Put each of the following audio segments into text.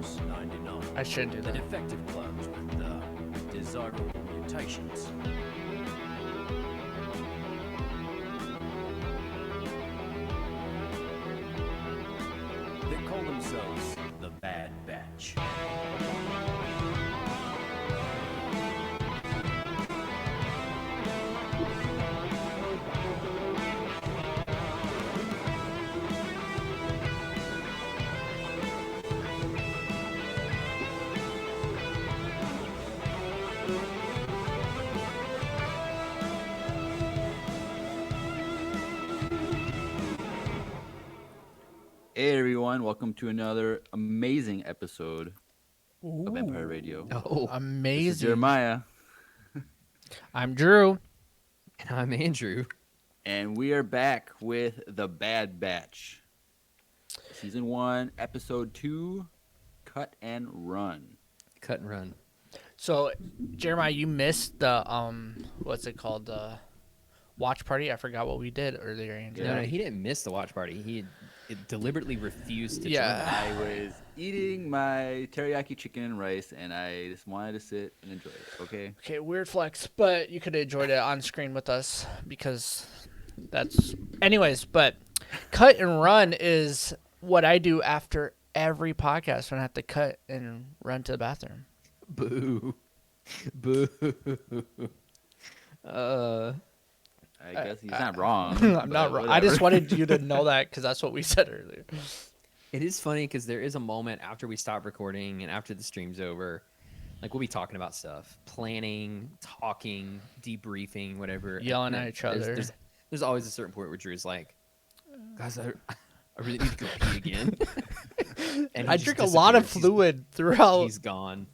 Clones 99. I shouldn't do The that. defective clones with desirable mutations. They call themselves the Bad Batch. Hey everyone, welcome to another amazing episode of Empire Radio. Oh, This is Amazing. Jeremiah, I'm Drew. and I'm Andrew. and we are back with The Bad Batch. Season 1, Episode 2, Cut and Run. Cut and run. So, Jeremiah, you missed the what's it called? The watch party. I forgot what we did earlier, Andrew. No, he didn't miss the watch party. He deliberately refused to Yeah. I was eating my teriyaki chicken and rice, and I just wanted to sit and enjoy it, okay? Okay, weird flex, but you could have enjoyed it on screen with us because that's. Anyways, but cut and run is what I do after every podcast when I have to cut and run to the bathroom. Boo. Boo. I guess he's not wrong. I'm not but wrong. I just whatever. wanted you to know that because that's what we said earlier. It is funny because there is a moment after we stop recording and after the stream's over, like we'll be talking about stuff, planning, talking, debriefing, whatever. Yelling And at each other. There's always a certain point where Drew's like, guys, I really need to go pee again. And he I just drink a lot of disappears. fluid throughout. He's gone.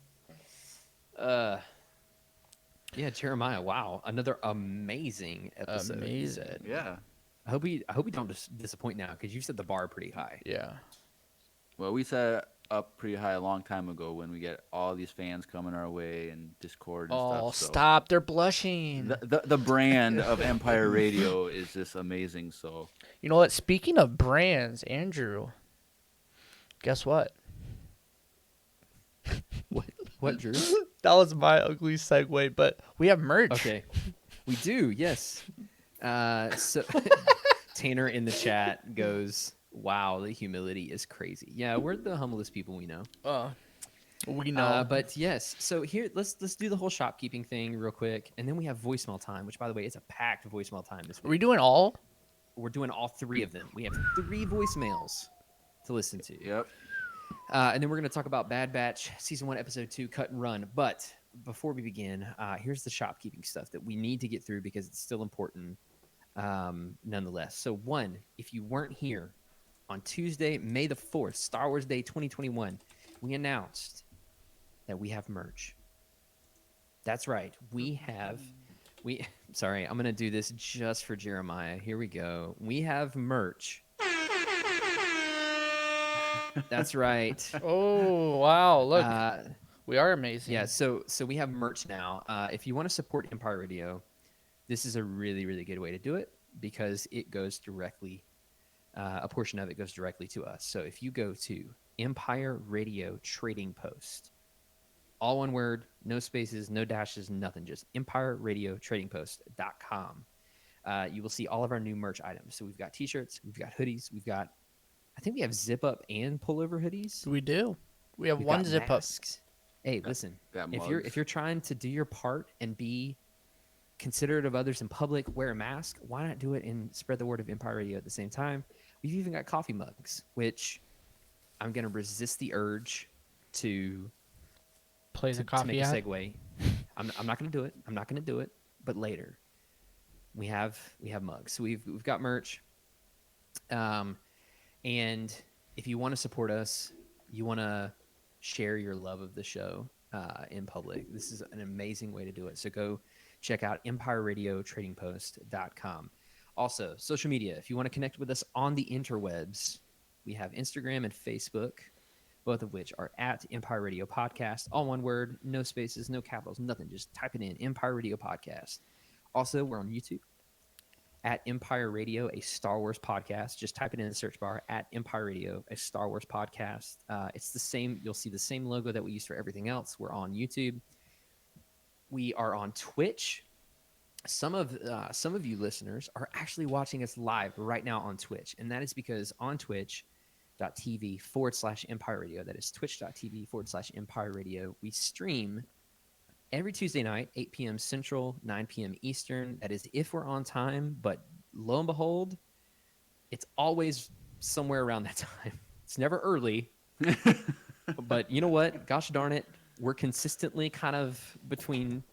Yeah, Jeremiah. Wow, another amazing episode. you Amazing. said. Yeah. I hope we don't disappoint now because you set the bar pretty high. Yeah. Well, we set up pretty high a long time ago when we get all these fans coming our way and Discord and Oh, stuff. So stop. They're blushing. the brand of Empire Radio is just amazing. So You know what? Speaking of brands, Andrew, guess what? What, Drew? That was my ugly segue, but we have merch. Okay, we do. Yes. So Tanner in the chat goes, "Wow, the humility is crazy." Yeah, we're the humblest people we know. We know. But yes, so here let's do the whole shopkeeping thing real quick, and then we have voicemail time, which by the way, it's a packed voicemail time this Are week. we doing all? We're doing all three of them. We have 3 voicemails to listen to. yep. And then we're going to talk about Bad Batch Season 1, Episode 2, Cut and Run. But before we begin, here's the shopkeeping stuff that we need to get through because it's still important nonetheless. So 1, if you weren't here on Tuesday, May the 4th, Star Wars Day 2021, we announced that we have merch. That's right. Sorry, I'm going to do this just for Jeremiah. Here we go. We have merch. That's right. Oh, wow. Look, we are amazing. Yeah, so we have merch now. If you want to support Empire Radio, this is a really, really good way to do it because it goes directly, a portion of it goes directly to us. So if you go to Empire Radio Trading Post, all one word, no spaces, no dashes, nothing, just EmpireRadioTradingPost.com. You will see all of our new merch items. So we've got t-shirts, we've got hoodies, I think we have zip-up and pullover hoodies. We do. We have We've one got zip up. masks. Hey, listen. got If mugs. you're trying to do your part and be considerate of others in public, wear a mask. Why not do it and spread the word of Empire Radio at the same time? We've even got coffee mugs, which I'm gonna resist the urge to Play the to coffee make a ad. segue. I'm not gonna do it. I'm not gonna do it. But later, we have mugs. So we've got merch. And if you want to support us, you want to share your love of the show in public, this is an amazing way to do it. So go check out EmpireRadioTradingPost.com. Also, social media. If you want to connect with us on the interwebs, we have Instagram and Facebook, both of which are at Empire Radio Podcast. All one word, no spaces, no capitals, nothing. Just type it in, Empire Radio Podcast. Also, we're on YouTube. at Empire Radio, a Star Wars podcast. Just type it in the search bar, at Empire Radio, a Star Wars podcast. It's the same. You'll see the same logo that we use for everything else. We're on YouTube. We are on Twitch. Some of you listeners are actually watching us live right now on Twitch, and that is because on twitch.tv/Empire Radio, that is twitch.tv/Empire Radio, we stream every Tuesday night, 8 p.m. Central, 9 p.m. Eastern. That is if we're on time, but lo and behold, it's always somewhere around that time. It's never early, but you know what? Gosh darn it, we're consistently kind of between.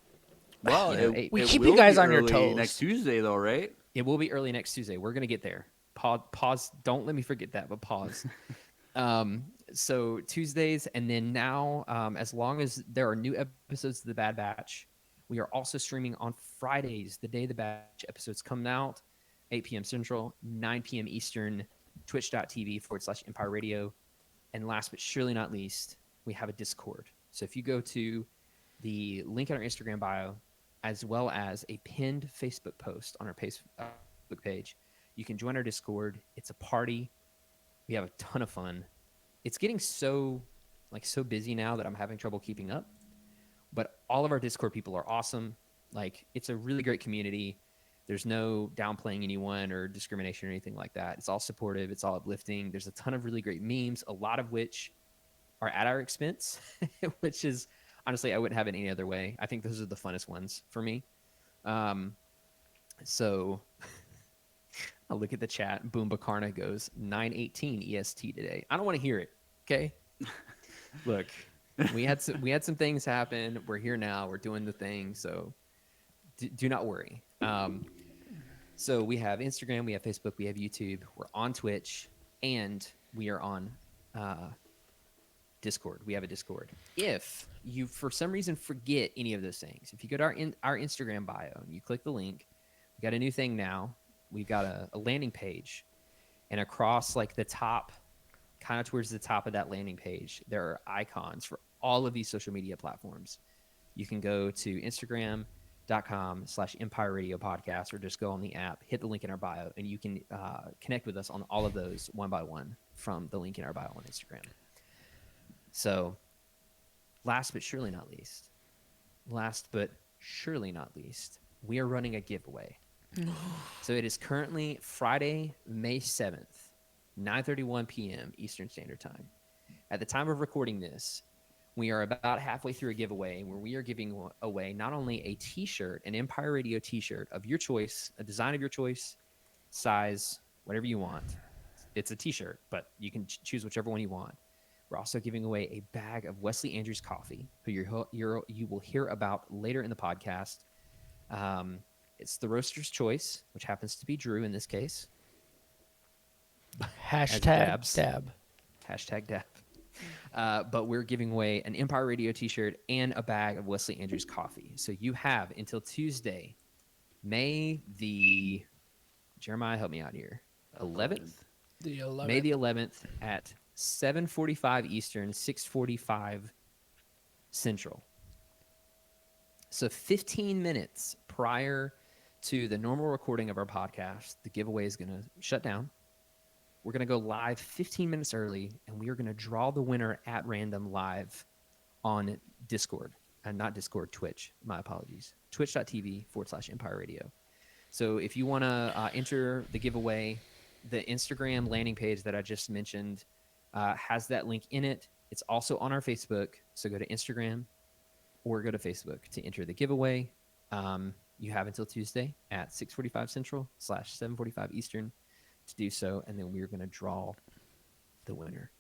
Well, We it keep will you guys be on your early toes. next Tuesday, though, right? It will be early next Tuesday. We're gonna get there. Pause. Don't let me forget that, but pause. So Tuesdays, and then now, as long as there are new episodes of the Bad Batch, we are also streaming on Fridays, the day the Batch episodes come out, 8 p.m. Central, 9 p.m. Eastern, twitch.tv/Empire Radio. And last but surely not least, we have a Discord. So if you go to the link in our Instagram bio, as well as a pinned Facebook post on our Facebook page, you can join our Discord. It's a party. We have a ton of fun. It's getting so busy now that I'm having trouble keeping up. But all of our Discord people are awesome. Like, it's a really great community. There's no downplaying anyone or discrimination or anything like that. It's all supportive. It's all uplifting. There's a ton of really great memes, a lot of which are at our expense, which is, honestly, I wouldn't have it any other way. I think those are the funnest ones for me. So I'll look at the chat. Boom Bacarna goes 9:18 EST today. I don't want to hear it. Okay. Look, we had some things happen. We're here now. We're doing the thing. So do not worry. So we have Instagram, we have Facebook, we have YouTube. We're on Twitch, and we are on Discord. We have a Discord. If you, for some reason, forget any of those things, if you go to our Instagram bio and you click the link, we got a new thing now. We've got a landing page, and across like the top, kind of towards the top of that landing page, there are icons for all of these social media platforms. You can go to Instagram.com/Empire Radio Podcast, or just go on the app, hit the link in our bio, and you can connect with us on all of those one by one from the link in our bio on Instagram. So, last but surely not least, we are running a giveaway. So it is currently Friday, May 7th, 9:31 p.m. Eastern Standard Time. At the time of recording this, we are about halfway through a giveaway where we are giving away not only a T-shirt, an Empire Radio T-shirt of your choice, a design of your choice, size, whatever you want. It's a T-shirt, but you can choose whichever one you want. We're also giving away a bag of Wesley Andrews coffee, who you will hear about later in the podcast. It's the roaster's choice, which happens to be Drew in this case. Hashtag dab. Hashtag dab. But we're giving away an Empire Radio T-shirt and a bag of Wesley Andrews coffee. So you have until Tuesday, May the Jeremiah, help me out here. 11th. The 11th. May the 11th at 7:45 Eastern, 6:45 Central. So 15 minutes prior to the normal recording of our podcast, the giveaway is going to shut down. We're going to go live 15 minutes early, and we are going to draw the winner at random live on Discord. Not Discord, Twitch. My apologies. Twitch.tv/Empire Radio. So if you want to enter the giveaway, the Instagram landing page that I just mentioned has that link in it. It's also on our Facebook. So go to Instagram or go to Facebook to enter the giveaway. You have until Tuesday at 6:45 Central /7:45 Eastern to do so, and then we're going to draw the winner.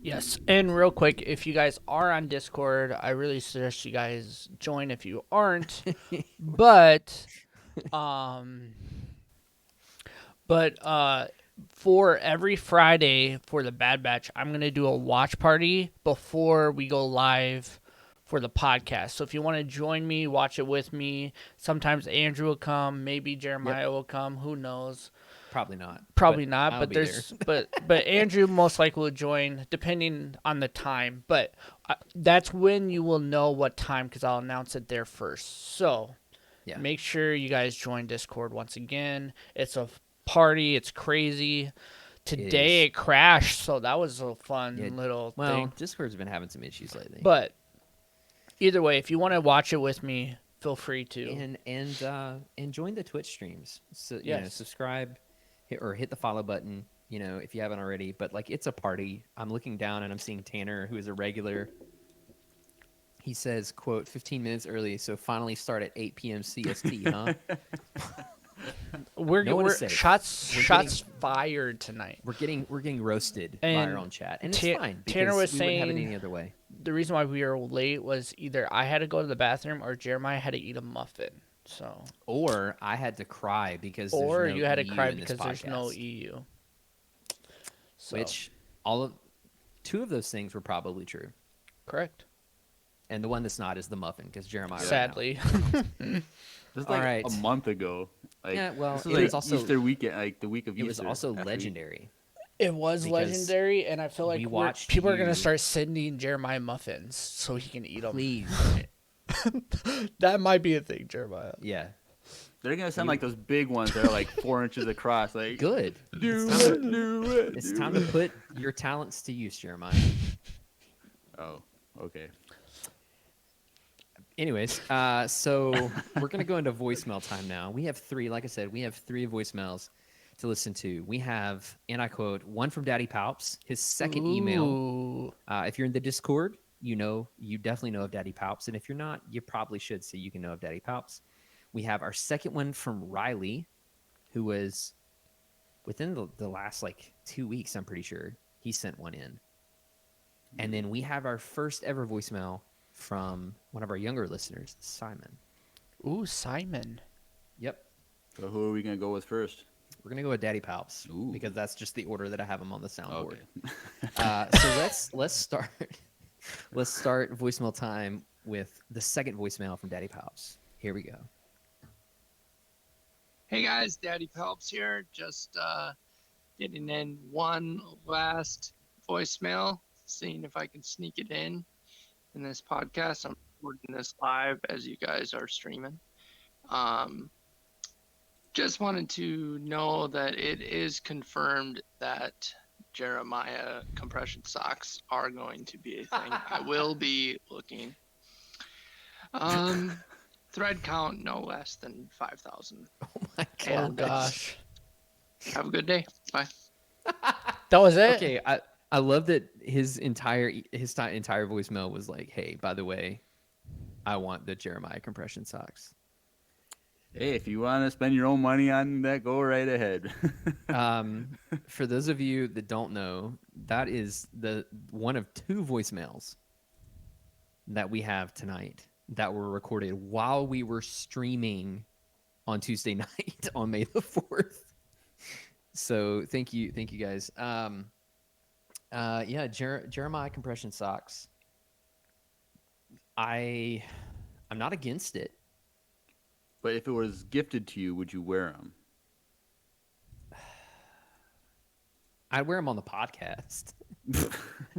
Yes, and real quick, if you guys are on Discord, I really suggest you guys join if you aren't. but for every Friday for the Bad Batch, I'm going to do a watch party before we go live for the podcast. So if you want to join me, watch it with me. Sometimes Andrew will come, maybe Jeremiah will come, who knows. Probably not. But there's but Andrew most likely will join depending on the time. But that's when you will know what time, because I'll announce it there first. So Yeah. make sure you guys join Discord once again. It's a party. It's crazy. Today is. it crashed, so that was a fun Yeah, little Well, thing. Discord's been having some issues lately. But either way, if you want to watch it with me, feel free to. And join the Twitch streams. So Yes. subscribe, hit the follow button. If you haven't already. But like, it's a party. I'm looking down and I'm seeing Tanner, who is a regular. He says, "Quote 15 minutes early, so finally start at 8 p.m. CST, huh?" We're No one is we're safe. shots fired tonight. We're getting roasted by And our own chat, and it's Ta- fine because Tanner was we wouldn't have it saying- any other way. The reason why we were late was either I had to go to the bathroom or Jeremiah had to eat a muffin. So, Or I had to cry because there's or no you had to EU cry in this because there's no podcast. EU. So, Which two of those things were probably true, correct. and the one that's not is the muffin because Jeremiah. ran out. Sadly, This is All like right. a month ago. Like, Yeah, well, this it is like was also- Easter weekend, like the week of It Easter. was also after legendary. it was Because legendary, and I feel like we watched people are gonna you- start sending Jeremiah muffins so he can eat them. Please, That might be a thing, Jeremiah. yeah, They're gonna send like those big ones that are like 4 inches across. Like, good. do It's time it, do it. It's do time to it. put your talents to use, Jeremiah. Oh, okay. Anyways, so we're gonna go into voicemail time now. We have three, like I said, we have three voicemails to listen to. We have, and I quote, one from Daddy Palps, his second email. Ooh. If you're in the Discord, you definitely know of Daddy Palps, and if you're not, you probably should, so you can know of Daddy Palps. We have our second one from Riley, who was within the last like 2 weeks. I'm pretty sure he sent one in, and then we have our first ever voicemail from one of our younger listeners, Simon. Ooh, Simon. Yep. So who are we gonna go with first? We're gonna go with Daddy Palps Ooh. because that's just the order that I have him on the soundboard. Okay. So let's start voicemail time with the second voicemail from Daddy Palps. Here we go. Hey guys, Daddy Palps here. Just getting in one last voicemail, seeing if I can sneak it in this podcast. I'm recording this live as you guys are streaming. Just wanted to know that it is confirmed that Jeremiah compression socks are going to be a thing. I will be looking. Thread count no less than 5,000. Oh my Oh And gosh. have a good day. Bye. That was it? Okay, I love that his entire voicemail was like, "Hey, by the way, I want the Jeremiah compression socks." Hey, if you want to spend your own money on that, go right ahead. For those of you that don't know, that is the one of two voicemails that we have tonight that were recorded while we were streaming on Tuesday night on May the 4th. So thank you guys. Yeah, Jeremiah compression socks. I'm not against it. But if it was gifted to you, would you wear them? I'd wear them on the podcast.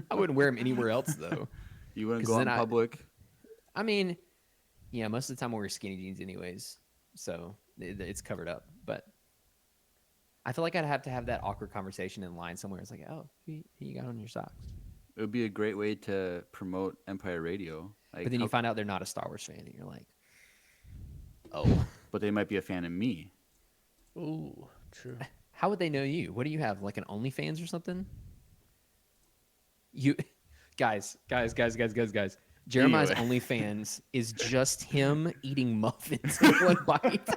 I wouldn't wear them anywhere else though. You wouldn't 'Cause go out in then public? I mean, yeah, most of the time I wear skinny jeans anyways, so it's covered up. But I feel like I'd have to have that awkward conversation in line somewhere. It's like, oh, who you got on your socks? It would be a great way to promote Empire Radio. Like, But then you find out they're not a Star Wars fan, and you're like, oh. but they might be a fan of me. Ooh, true. How would they know you? What do you have, like an OnlyFans or something? You, guys. Jeremiah's Anyway. OnlyFans is just him eating muffins in one bite.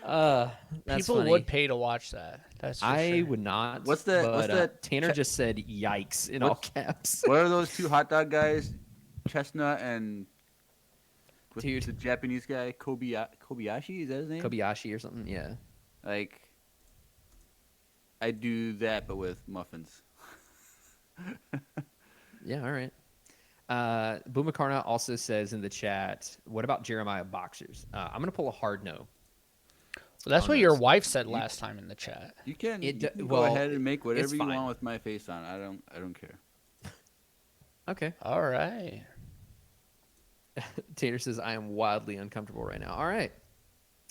That's People funny. would pay to watch that. That's for I sure. would not. What's that- but, what's that Tanner just said "yikes" in all caps. What are those two hot dog guys? Chestnut and with Dude. the Japanese guy, Kobayashi, is that his name? Kobayashi or something. Yeah. Like, I do that, but with muffins. Yeah. All right. Boomakarna also says in the chat, "What about Jeremiah boxers?" I'm gonna pull a hard no. Well, that's on what your this. wife said last time in the chat. You can, It you d- can well, go ahead and make whatever it's you fine. want with my face on. I don't care. Okay. All right. Tanner says, I am wildly uncomfortable right now. All right.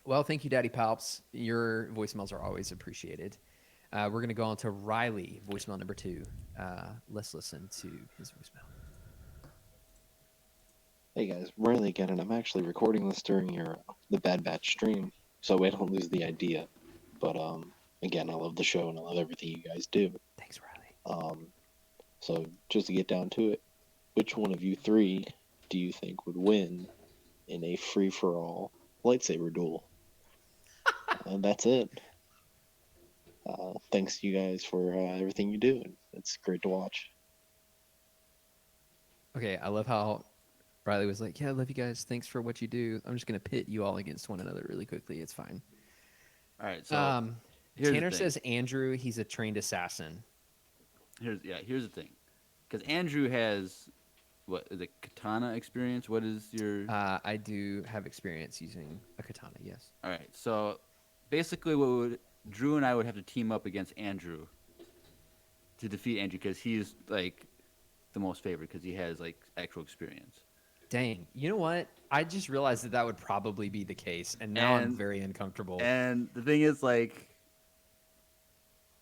Well, thank you, Daddy Palps. Your voicemails are always appreciated. We're going to go on to Riley, voicemail number 2. Let's listen to his voicemail. Hey guys, Riley again, and I'm actually recording this during the Bad Batch stream, so I don't lose the idea. But again, I love the show and I love everything you guys do. Thanks, Riley. So just to get down to it, which one of you three do you think would win in a free-for-all lightsaber duel? And that's it. Thanks to you guys for everything you do. It's great to watch. Okay, I love how Riley was like, yeah, I love you guys. Thanks for what you do. I'm just going to pit you all against one another really quickly. It's fine. All right. So here's the Tanner thing. says Andrew, he's a trained assassin. Here's the thing, because Andrew has what is it, katana experience? What is your? I do have experience using a katana, yes. All right. So basically, Drew and I would have to team up against Andrew to defeat Andrew because he's like the most favored because he has like actual experience. Dang. You know what? I just realized that would probably be the case, and now I'm very uncomfortable. And the thing is, like,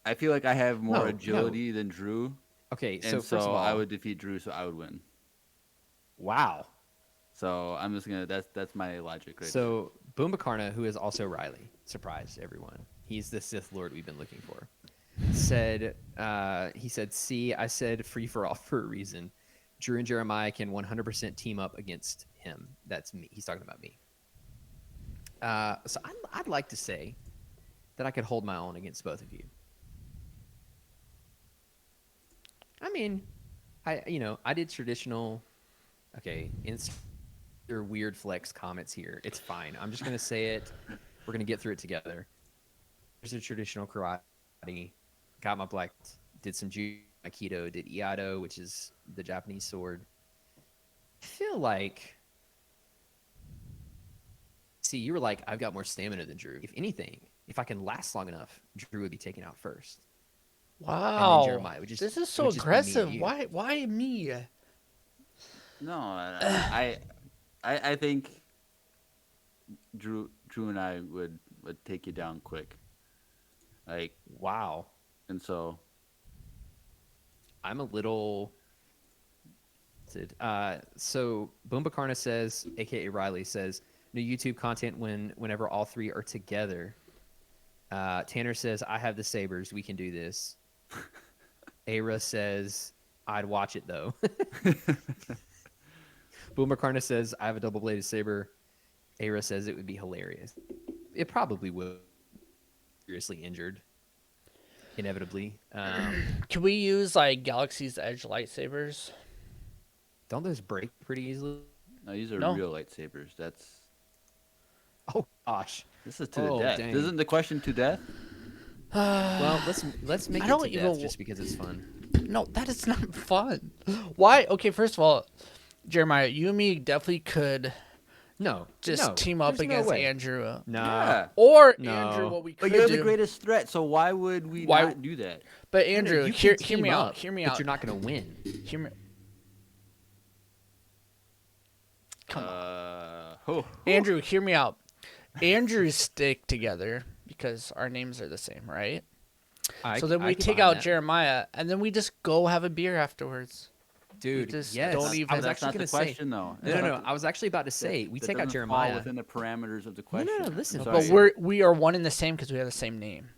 I feel like I have more No. agility than Drew. Okay, so And first of all, I would defeat Drew, so I would win. wow. So I'm just gonna. That's my logic, right? So Boom Bakarna, who is also Riley, surprise everyone. He's the Sith Lord we've been looking for. Said he said, "See, I said free for all for a reason. Drew and Jeremiah can 100% team up against him. That's me. He's talking about me. So I'd like to say that I could hold my own against both of you. I mean, I did traditional. Okay, there weird flex comments here. It's fine. I'm just gonna say it. We're gonna get through it together. There's a traditional karate. Got my black. Did some Aikido. Did Iaido, which is the Japanese sword. I feel like. See, you were like, I've got more stamina than Drew. If anything, if I can last long enough, Drew would be taken out first. Wow. Jeremiah would just- this is it so would just be me and aggressive. you. Why me? No, I think Drew and I would take you down quick. Like, Wow. and so I'm a little. So Boom Bakarna says, aka Riley says, new YouTube content whenever all three are together. Tanner says, I have the sabers. We can do this. Ara says, I'd watch it though. Boom Bakarna says, I have a double bladed saber. Ara says it would be hilarious. It probably will. Seriously injured. Inevitably. Can we use like Galaxy's Edge lightsabers? Don't those break pretty easily? no, these are No. real lightsabers. Oh gosh. This is to the Oh, death. dang. Isn't the question to death? Well, let's make I it don't to even death just because it's fun. No, that is not fun. Why? Okay, first of all, Jeremiah, you and me definitely could No, just no, team up there's no against way. Andrew. No. Yeah. Or No. Andrew, what we But could you're do. the greatest threat, so why would we Why- not do that? But No, Andrew, you hear can me team out. up, Hear me but out. you're not going to win. Hear me. Come on. Andrew, hear me out. Andrews stick together because our names are the same, right? So then we take out Jeremiah, and then we just go have a beer afterwards. Dude, just yes. don't even- I was That's actually not going the to say. question, though. No. I was actually about to say we That take out doesn't Jeremiah. fall within the parameters of the No, question. no, listen. I'm But sorry. But we are one and the same because we have the same name.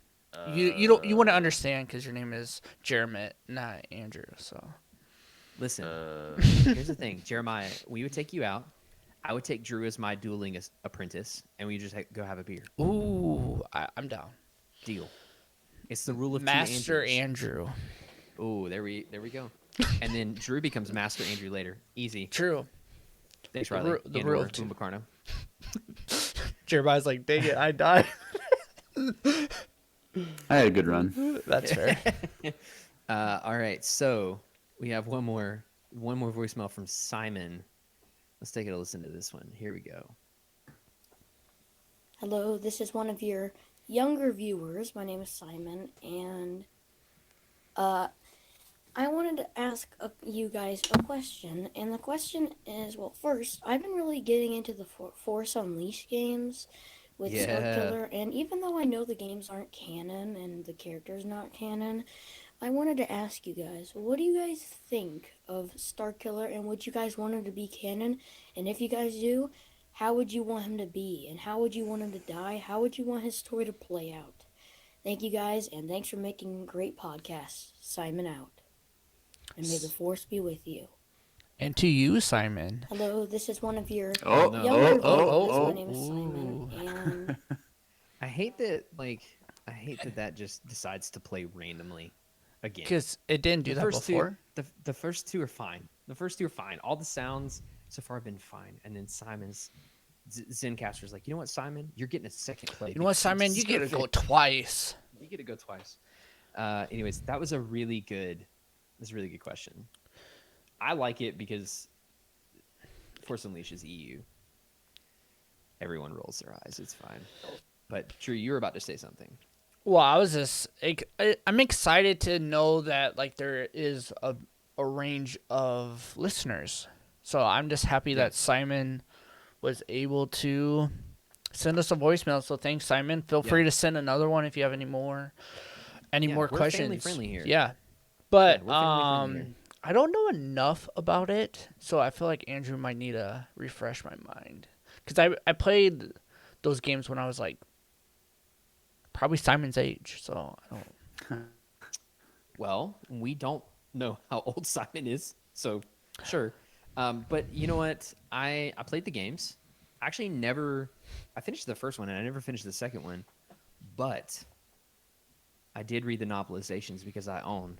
You wouldn't understand because your name is Jeremit, not Andrew. So Listen, here's the thing, Jeremiah. We would take you out. I would take Drew as my dueling apprentice, and we just go have a beer. ooh, I'm down. Deal. It's the rule of Master two Andrews. Andrew. Oh, there we go. And then Drew becomes Master Andrew later. Easy. True. Thanks, The Riley. ru- the And rule or of two. Boom Bakarna. Jeremiah's like, dang it, I died. I had a good run. That's fair. All right, so we have one more voicemail from Simon. Let's take a listen to this one. Here we go. Hello, this is one of your younger viewers. My name is Simon, and I wanted to ask you guys a question, and the question is, well, first, I've been really getting into the Force Unleashed games with Yeah. Starkiller, and even though I know the games aren't canon and the character's not canon, I wanted to ask you guys, what do you guys think of Starkiller, and would you guys want him to be canon? And if you guys do, how would you want him to be, and how would you want him to die? How would you want his story to play out? Thank you guys, and thanks for making great podcasts. Simon out. And may the force be with you. And to you, Simon. Hello, this is one of your Oh, no. younger oh, viewers. oh. My name is Simon, and I hate that just decides to play randomly again. Because it didn't do that before. The first two are fine. All the sounds so far have been fine. And then Simon's Zencaster's like, you know what, Simon? You're getting a second play. You know what, because Simon? it's You get to so go good." twice. You get to go twice. Anyways, that was a really good question. I like it because Force Unleashed is EU. Everyone rolls their eyes. It's fine. But Drew, you were about to say something. Well, I was just I'm excited to know that like there is a range of listeners. So I'm just happy that Simon was able to send us a voicemail. So thanks, Simon. Feel free to send another one if you have any more We're questions. family friendly here. Yeah. But we're family friendly here. I don't know enough about it, so I feel like Andrew might need to refresh my mind. Because I played those games when I was like probably Simon's age, so I don't. Well, we don't know how old Simon is, so sure. But you know what? I played the games. Actually, I finished the first one, and I never finished the second one. But I did read the novelizations because I own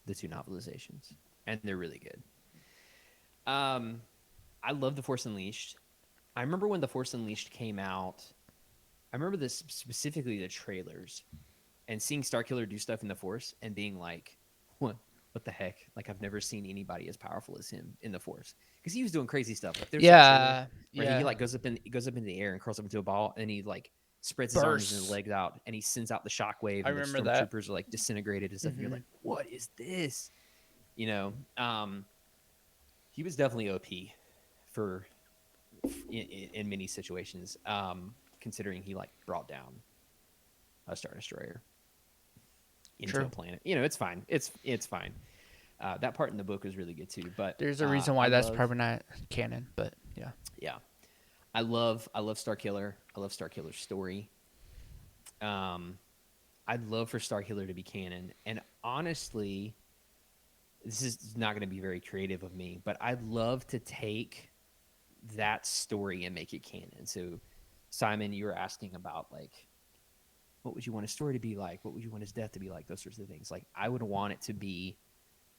the two novelizations, and they're really good. I love The Force Unleashed. I remember when The Force Unleashed came out. I remember this specifically the trailers, and seeing Starkiller do stuff in the Force and being like, "What the heck? Like I've never seen anybody as powerful as him in the Force." Because he was doing crazy stuff. Like there's a trailer where he like goes up in the air and curls up into a ball, and he like spreads his arms and his legs out, and he sends out the shockwave. I and remember the that. stormtroopers are like disintegrated and stuff. And you're like, "What is this?" You know, he was definitely OP for in many situations. Considering he like brought down a Star Destroyer into a planet. You know, it's fine. It's fine. That part in the book was really good too. But There's a reason why that's probably not canon, but yeah. Yeah. I love Starkiller. I love Starkiller's story. I'd love for Starkiller to be canon. And honestly, this is not going to be very creative of me, but I'd love to take that story and make it canon. So Simon, you were asking about like, what would you want his story to be like? What would you want his death to be like? Those sorts of things. Like, I would want it to be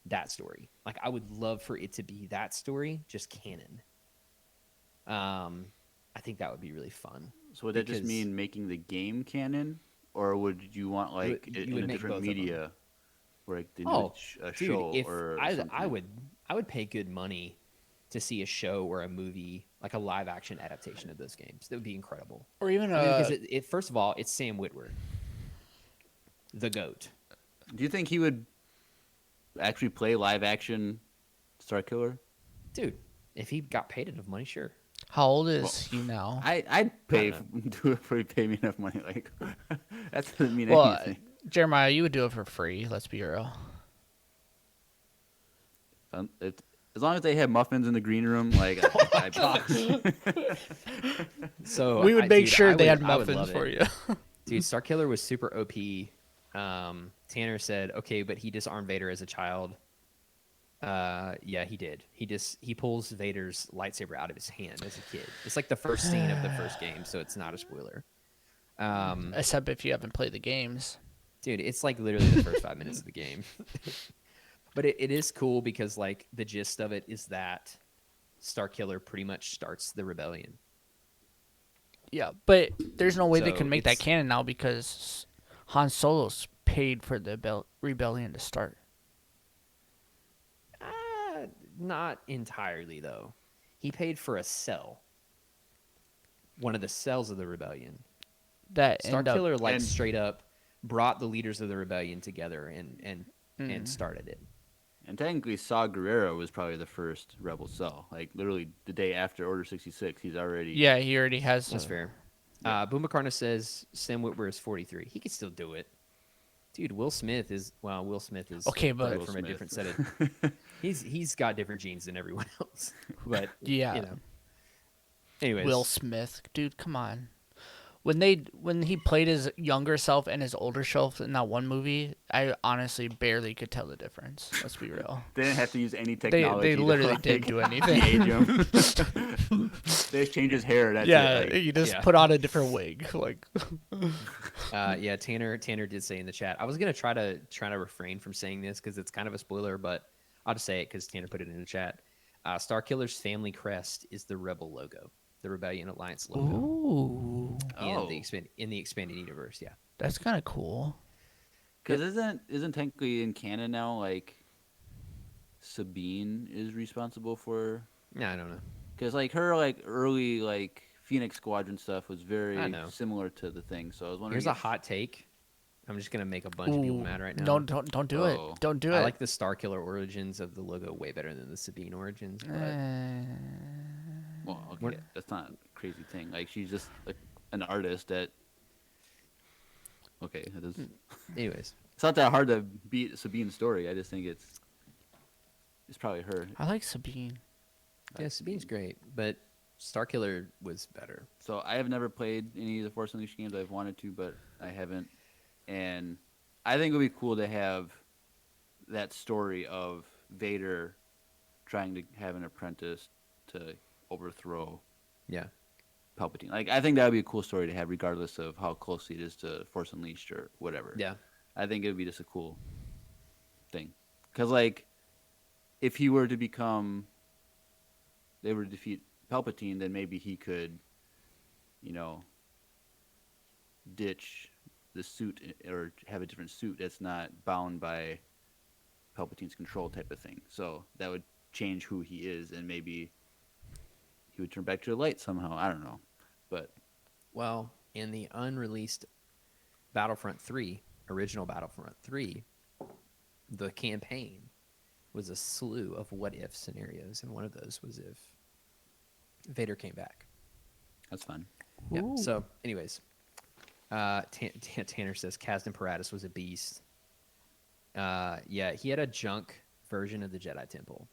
that story. Like, I would love for it to be that story, just canon. I think that would be really fun. So would that just mean making the game canon, or would you want like you in would a make different both of them. media, where like they do a Dude, show if or I something? would pay good money to see a show or a movie, like a live action adaptation of those games. That would be incredible. Or even Because it first of all, it's Sam Witwer, the GOAT. Do you think he would actually play live action Starkiller? Dude, if he got paid enough money, sure. how old is he now? I'd pay for pay me enough money. Like that doesn't mean Well, anything. Jeremiah, you would do it for free. Let's be real. As long as they have muffins in the green room, like $5. So We would make dude, sure they had I would muffins love for it. you. Dude, Starkiller was super OP. Tanner said, okay, but he disarmed Vader as a child. Yeah, he did. He pulls Vader's lightsaber out of his hand as a kid. It's like the first scene of the first game, so it's not a spoiler. Except if you haven't played the games. Dude, it's like literally the first 5 minutes of the game. But it is cool because like the gist of it is that Starkiller pretty much starts the rebellion. Yeah, but there's no way they So can make that it's- canon now because Han Solo's paid for the rebellion to start. Not entirely though. He paid for a cell. One of the cells of the rebellion. That end up, Starkiller like and- straight up brought the leaders of the rebellion together and started it. And technically, Saw Gerrera was probably the first Rebel cell. Like literally the day after Order 66, he's already. Yeah, he already has. That's a- fair. Yeah. Boom Macarna says Sam Witwer is 43. He could still do it. Dude, Will Smith is Okay, but- from Will a Smith. different set of. He's got different genes than everyone else. But Yeah. you know. Anyways, Will Smith, dude, come on. When he played his younger self and his older self in that one movie, I honestly barely could tell the difference. Let's be real. They didn't have to use any They technology. literally to, didn't do like, anything. de-age him. They just changed his hair. That's Yeah, it. Like, you just Yeah. put on a different wig. Like, yeah, Tanner did say in the chat. I was gonna try to refrain from saying this because it's kind of a spoiler, but I'll just say it because Tanner put it in the chat. Starkiller's family crest is the Rebel logo, the Rebellion Alliance logo ooh, Oh. in the expanded universe. Yeah, that's kind of cool. Because isn't technically in canon now like Sabine is responsible for? yeah, I don't know. Because like her like early like Phoenix Squadron stuff was very I know. similar to the thing. So I was wondering. Here's a if- hot take. I'm just gonna make a bunch of people Ooh, mad right now. don't do Oh. it. Don't do I it. like the Starkiller origins of the logo way better than the Sabine origins. But Well, okay, We're- that's not a crazy thing. Like she's just like an artist that. Okay, it is. anyways, It's not that hard to beat Sabine's story. I just think it's probably her. I like Sabine. yeah, Sabine's great, but Starkiller was better. So I have never played any of the Force Unleashed games. I've wanted to, but I haven't. And I think it would be cool to have that story of Vader trying to have an apprentice to overthrow Yeah. Palpatine. Like I think that would be a cool story to have, regardless of how closely it is to Force Unleashed or whatever. Yeah. I think it would be just a cool thing. Because, like, if he were to they were to defeat Palpatine, then maybe he could, ditch the suit or have a different suit that's not bound by Palpatine's control type of thing. So that would change who he is, and maybe he would turn back to the light somehow. I don't know. But Well, in the unreleased Battlefront 3, original Battlefront 3, the campaign was a slew of what if scenarios, and one of those was if Vader came back. that's fun. Yeah. So, anyways, Tanner says Kazdan Paratus was a beast. Yeah, he had a junk version of the Jedi Temple,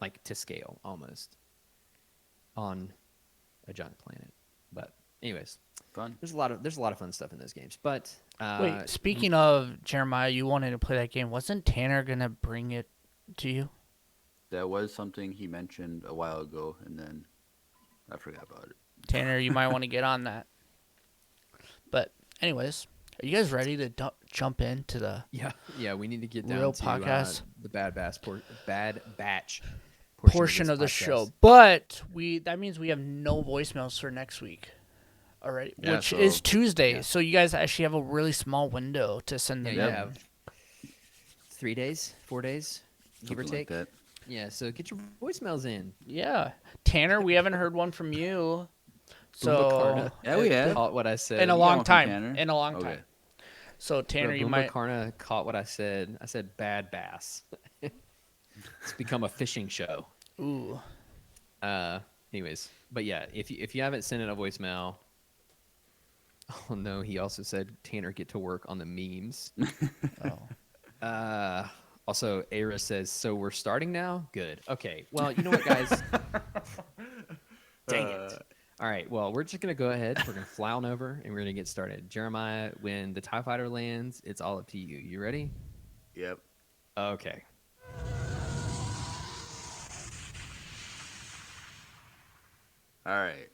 like to scale almost, on a junk planet. But anyways, Fun. there's a lot of fun stuff in those games. But Wait, speaking of Jeremiah, you wanted to play that game. Wasn't Tanner gonna bring it to you? That was something he mentioned a while ago, and then I forgot about it. Tanner, you might want to get on that. But anyways, are you guys ready to jump into the? yeah, we need to get down Real to podcast? the Bad Batch portion of the this show. podcast. But that means we have no voicemails for next week already, Yeah, which so- is Tuesday. yeah. So you guys actually have a really small window to send Yeah, them you in. have 3 days, 4 days, give or Something take. like that. Yeah, so get your voicemails in. Yeah. Tanner, we haven't heard one from you. So Karna. Yeah, we have. Caught what I said. in a got long one from time. Tanner? In a long Okay. time. So Tanner, you Boomba might Karna caught what I said. I said bad bass. It's become a fishing show. ooh. Anyways, but yeah, if you haven't sent in a voicemail, oh no, he also said Tanner get to work on the memes. Oh. Also, Ara says, so we're starting now? Good. Okay. Well, you know what, guys? Dang it. All right. Well, we're just going to go ahead. We're going to fly on over, and we're going to get started. Jeremiah, when the TIE Fighter lands, it's all up to you. You ready? Yep. Okay. All right.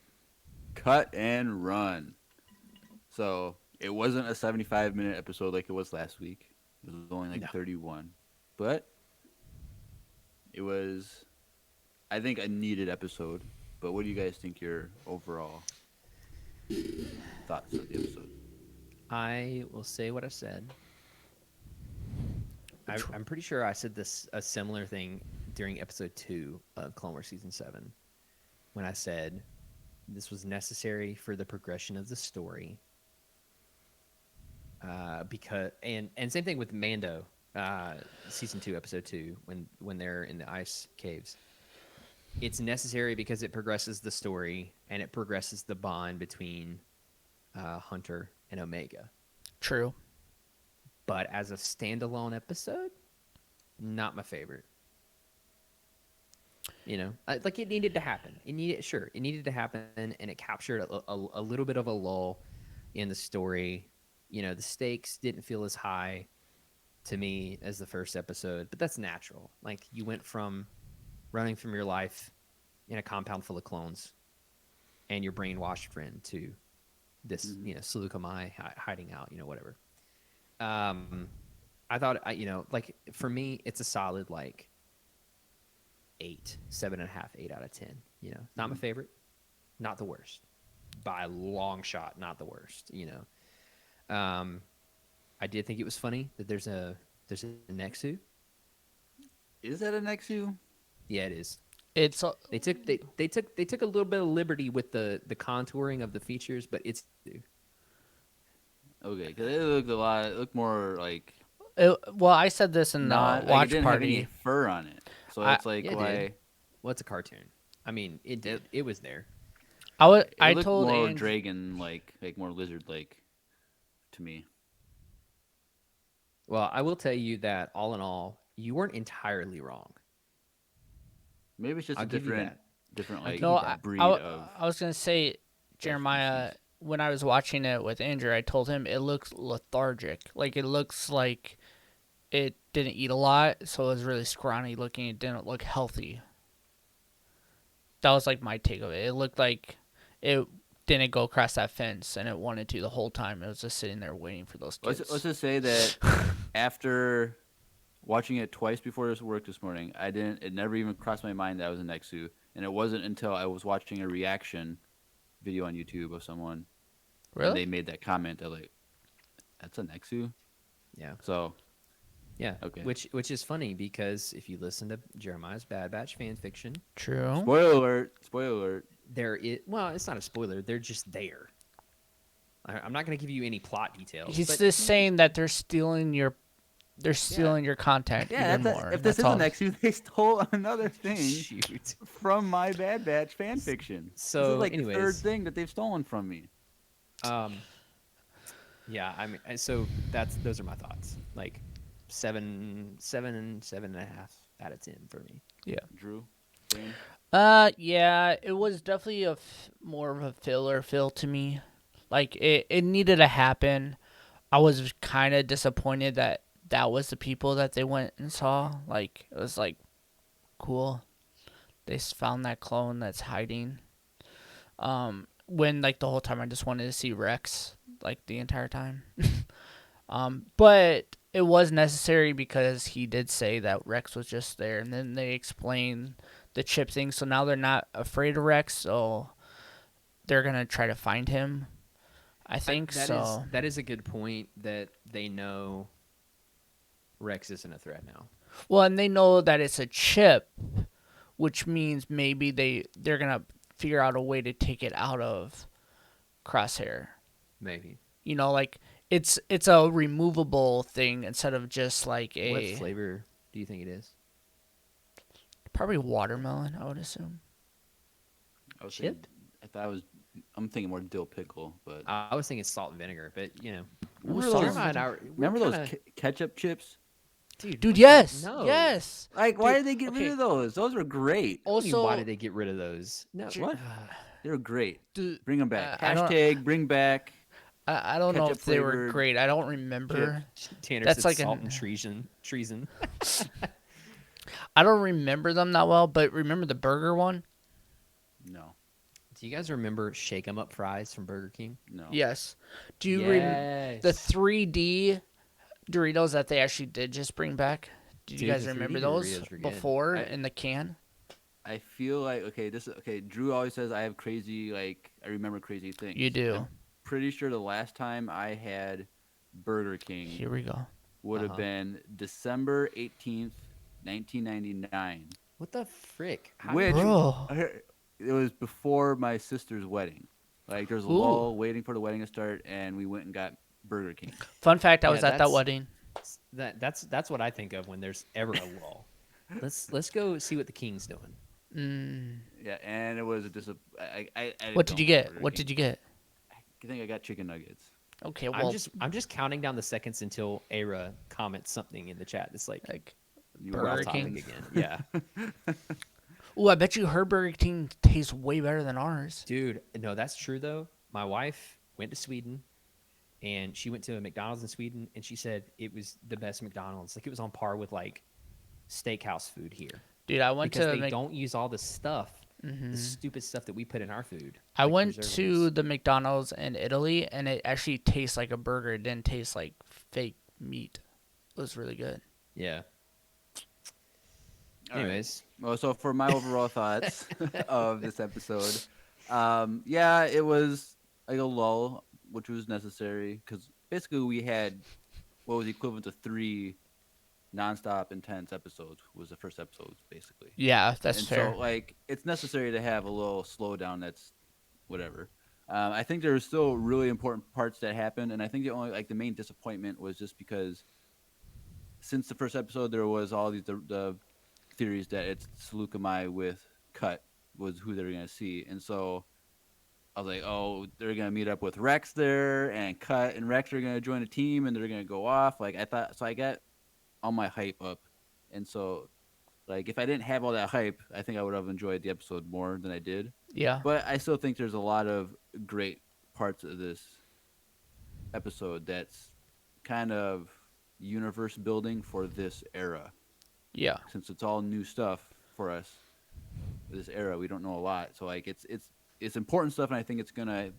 Cut and run. So it wasn't a 75-minute episode like it was last week. It was only like No. 31. But it was, I think, a needed episode. But what do you guys think your overall thoughts of the episode? I will say what I said. I'm pretty sure I said a similar thing during episode 2 of Clone Wars Season 7 when I said this was necessary for the progression of the story. Because and same thing with Mando season 2, episode 2, when they're in the ice caves. It's necessary because it progresses the story and it progresses the bond between Hunter and Omega. True. But as a standalone episode, not my favorite. You know, like it needed to happen. It needed to happen, and it captured a little bit of a lull in the story. You know, the stakes didn't feel as high to me as the first episode, but that's natural. Like, you went from running from your life in a compound full of clones and your brainwashed friend to this, you know, Seleucamai hiding out, you know, whatever. I thought, you know, like, for me, it's a solid, like, 7.5, 8 out of 10. You know, not my favorite, not the worst. By a long shot, not the worst, you know. I did think it was funny that there's a Nexu. Is that a Nexu? Yeah, it is. It's They took a little bit of liberty with the contouring of the features, but it's Okay, because it looked more like well, I said this in the not like watch it didn't have party. any fur on it. So it's like, yeah, it why? did. Well, it's a cartoon. I mean, it was there. I It I looked told more Andrew, dragon like more lizard like to me. Well, I will tell you that all in all, you weren't entirely wrong. Maybe it's just I'll a give you different that. like no, breed I, of. I was gonna say, Jeremiah. species. When I was watching it with Andrew, I told him it looks lethargic. Like, it looks like it didn't eat a lot, so it was really scrawny looking. It didn't look healthy. That was like my take of it. It looked like it didn't go across that fence, and it wanted to the whole time. It was just sitting there waiting for those kids. Let's just say that after watching it twice before this work this morning, it never even crossed my mind that I was a Nexu, and it wasn't until I was watching a reaction video on YouTube of someone, and Really? they made that comment. They're like, "That's a Nexu." Yeah. So Yeah. Okay. Which is funny because if you listen to Jeremiah's Bad Batch fan fiction, True. spoiler alert! Spoiler alert! well, it's not a spoiler. They're just there. I'm not going to give you any plot details. He's but just saying that they're stealing your content Yeah, even more. if this is That's a all. Nexu, they stole another thing shoot. from my Bad Batch fan fiction. This So, is like the third anyways. thing that they've stolen from me. Yeah, I mean, so those are my thoughts. Like 7.5 out of 10 for me. Yeah. Drew, Dane? Yeah, it was definitely more of a filler feel to me. Like, it needed to happen. I was kind of disappointed that was the people that they went and saw. Like, it was like, cool. They found that clone that's hiding. When, like, the whole time I just wanted to see Rex, like, the entire time. But it was necessary because he did say that Rex was just there, and then they explained the chip thing, so now they're not afraid of Rex, so they're gonna try to find him. I think so. That is a good point that they know Rex isn't a threat now. Well, and they know that it's a chip, which means maybe they're gonna figure out a way to take it out of Crosshair. Maybe. You know, like it's a removable thing instead of just like What flavor do you think it is? probably watermelon, I would assume. I was Chip? I'm thinking more dill pickle, but I was thinking salt and vinegar, but remember salt those, and remember those ketchup chips? Dude, yes, No. yes. Like, why Dude, did they get okay. rid of those? Those were great. Also, why did they get rid of those? No, What? They were great. Dude, Bring them back. I don't- Hashtag bring back. I don't know ketchup if they were flavored great. I don't remember. Tanner That's said like salt an- and treason. I don't remember them that well, but remember the burger one? No, Do you guys remember Shake 'em Up fries from Burger King? no. Yes. Do you Yes. the 3D Doritos that they actually did just bring back? Did you Dude, guys the remember 3D those Doritos were good. before I- in the can? I feel like okay. Drew always says I have crazy I remember crazy things. You do. I'm pretty sure the last time I had Burger King Here we go. would have Uh-huh. been December 18th, 1999. What the frick? How Which Bro. it was before my sister's wedding. Like, there was a Ooh. lull waiting for the wedding to start, and we went and got Burger King. Fun fact, I Yeah, was at that that's- wedding. That's what I think of when there's ever a lull. Let's go see what the king's doing. Yeah, and it was a I What don't did you like get? Burger What King. did you get? I think I got chicken nuggets. Okay, I'm well, just counting down the seconds until Ara comments something in the chat. It's like You we're off Burger topic King. again. Yeah, ooh, I bet you her Burger King tastes way better than ours. dude. No, that's true though. My wife went to Sweden, and she went to a McDonald's in Sweden, and she said it was the best McDonald's. Like it was on par with like steakhouse food here Dude, I went because to they don't use all the stuff, the stupid stuff that we put in our food. I like went to preservatives. the McDonald's in Italy, and it actually tastes like a burger. It didn't taste like fake meat. It was really good. Yeah. All right. Anyways, Well, so for my overall thoughts of this episode, yeah, it was like a lull, which was necessary because basically we had what was equivalent to 3 nonstop intense episodes. Was the first episode basically, Yeah, that's and fair. so like it's necessary to have a little slowdown. That's whatever. I think there were still really important parts that happened, and I think the only like the main disappointment was just because since the first episode there was all these the theories that it's Seleucami with Cut was who they were gonna see, and so I was like, oh, they're gonna meet up with Rex there, and Cut and Rex are gonna join a team, and they're gonna go off. Like I thought, so I got all my hype up, and so like if I didn't have all that hype, I think I would have enjoyed the episode more than I did. Yeah. But I still think there's a lot of great parts of this episode that's kind of universe building for this era. Yeah. Since it's all new stuff for us, this era, we don't know a lot. So like it's important stuff, and I think it's gonna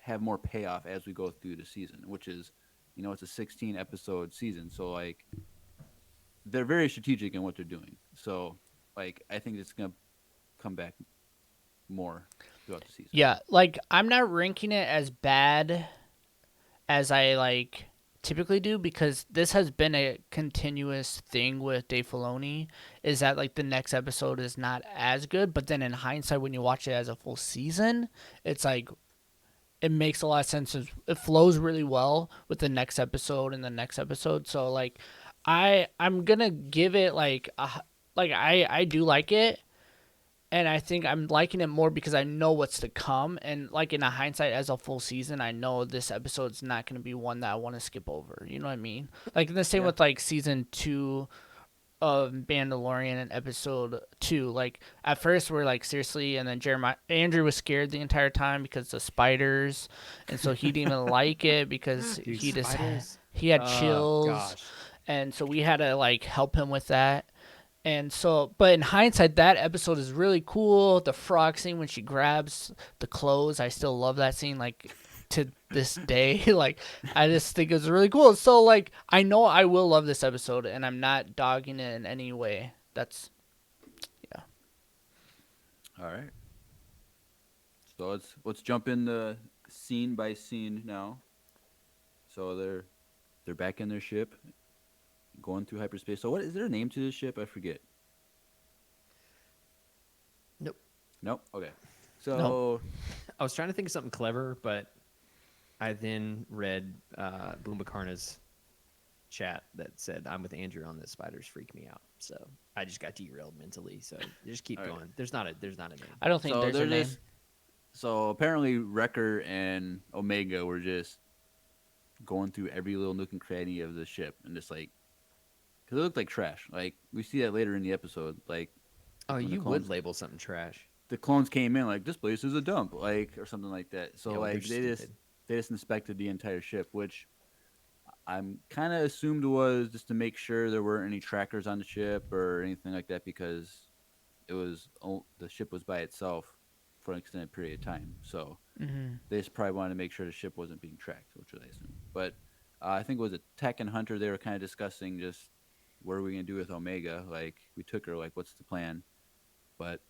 have more payoff as we go through the season, which is, it's a 16 episode season, so like they're very strategic in what they're doing. So like I think it's gonna come back more throughout the season. Yeah, like I'm not ranking it as bad as I like typically do because this has been a continuous thing with Dave Filoni is that like the next episode is not as good, but then in hindsight when you watch it as a full season, it's like it makes a lot of sense. It flows really well with the next episode and the next episode. So like I'm gonna give it like I do like it. And I think I'm liking it more because I know what's to come. And like in a hindsight as a full season, I know this episode's not going to be one that I want to skip over. You know what I mean? Like the same with like season 2 of Mandalorian and episode 2. Like at first we're like seriously, and then Andrew was scared the entire time because the spiders, and so he didn't even like it because Dude, he just spiders? he had Oh, chills, gosh. and so we had to like help him with that. And so, but in hindsight, that episode is really cool. The frog scene when she grabs the clothes, I still love that scene, like, to this day. Like, I just think it's really cool. So, like, I know I will love this episode, and I'm not dogging it in any way. That's, yeah. All right. So let's jump into scene by scene now. So they're back in their ship, going through hyperspace. So what is there a name to this ship? I forget. Nope. Okay. So Nope. I was trying to think of something clever, but I then read Boom Bakarna's chat that said, "I'm with Andrew on this. Spiders freak me out." So I just got derailed mentally. So just keep All right. going. There's not a name. I don't think so there's a they're name. so apparently Wrecker and Omega were just going through every little nook and cranny of the ship and just like, because it looked like trash. Like we see that later in the episode. Like, Oh, when the you clones- would label something trash. the clones came in like, this place is a dump, like, or something like that. So Yeah, well, like they're stupid. they just inspected the entire ship, which I'm kind of assumed was just to make sure there weren't any trackers on the ship or anything like that, because the ship was by itself for an extended period of time. So they just probably wanted to make sure the ship wasn't being tracked, which I assume. But I think it was a Tech and Hunter. They were kind of discussing just what are we gonna do with Omega. Like we took her. Like what's the plan? But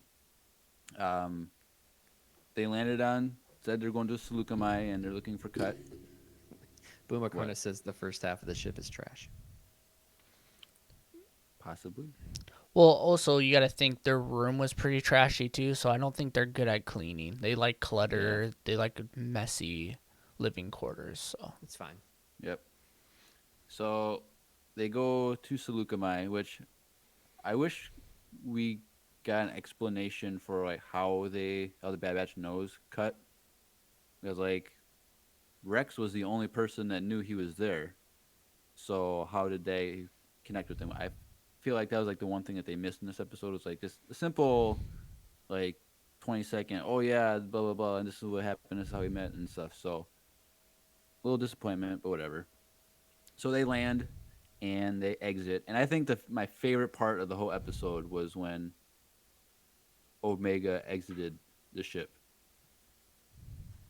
they landed on, said they're going to Seleucami and they're looking for Cut. Boom Bakarna What? says the first half of the ship is trash. Possibly. Well, also, you got to think their room was pretty trashy, too, so I don't think they're good at cleaning. They like clutter. They like messy living quarters, so. It's fine. Yep. So they go to Seleucami, which I wish we got an explanation for like how the Bad Batch knows Cut, because like Rex was the only person that knew he was there. So how did they connect with him? I feel like that was like the one thing that they missed in this episode was like just a simple like 20-second, oh yeah, blah blah blah, and this is what happened, this is how we met and stuff. So a little disappointment, but whatever. So they land and they exit, and I think my favorite part of the whole episode was when Omega exited the ship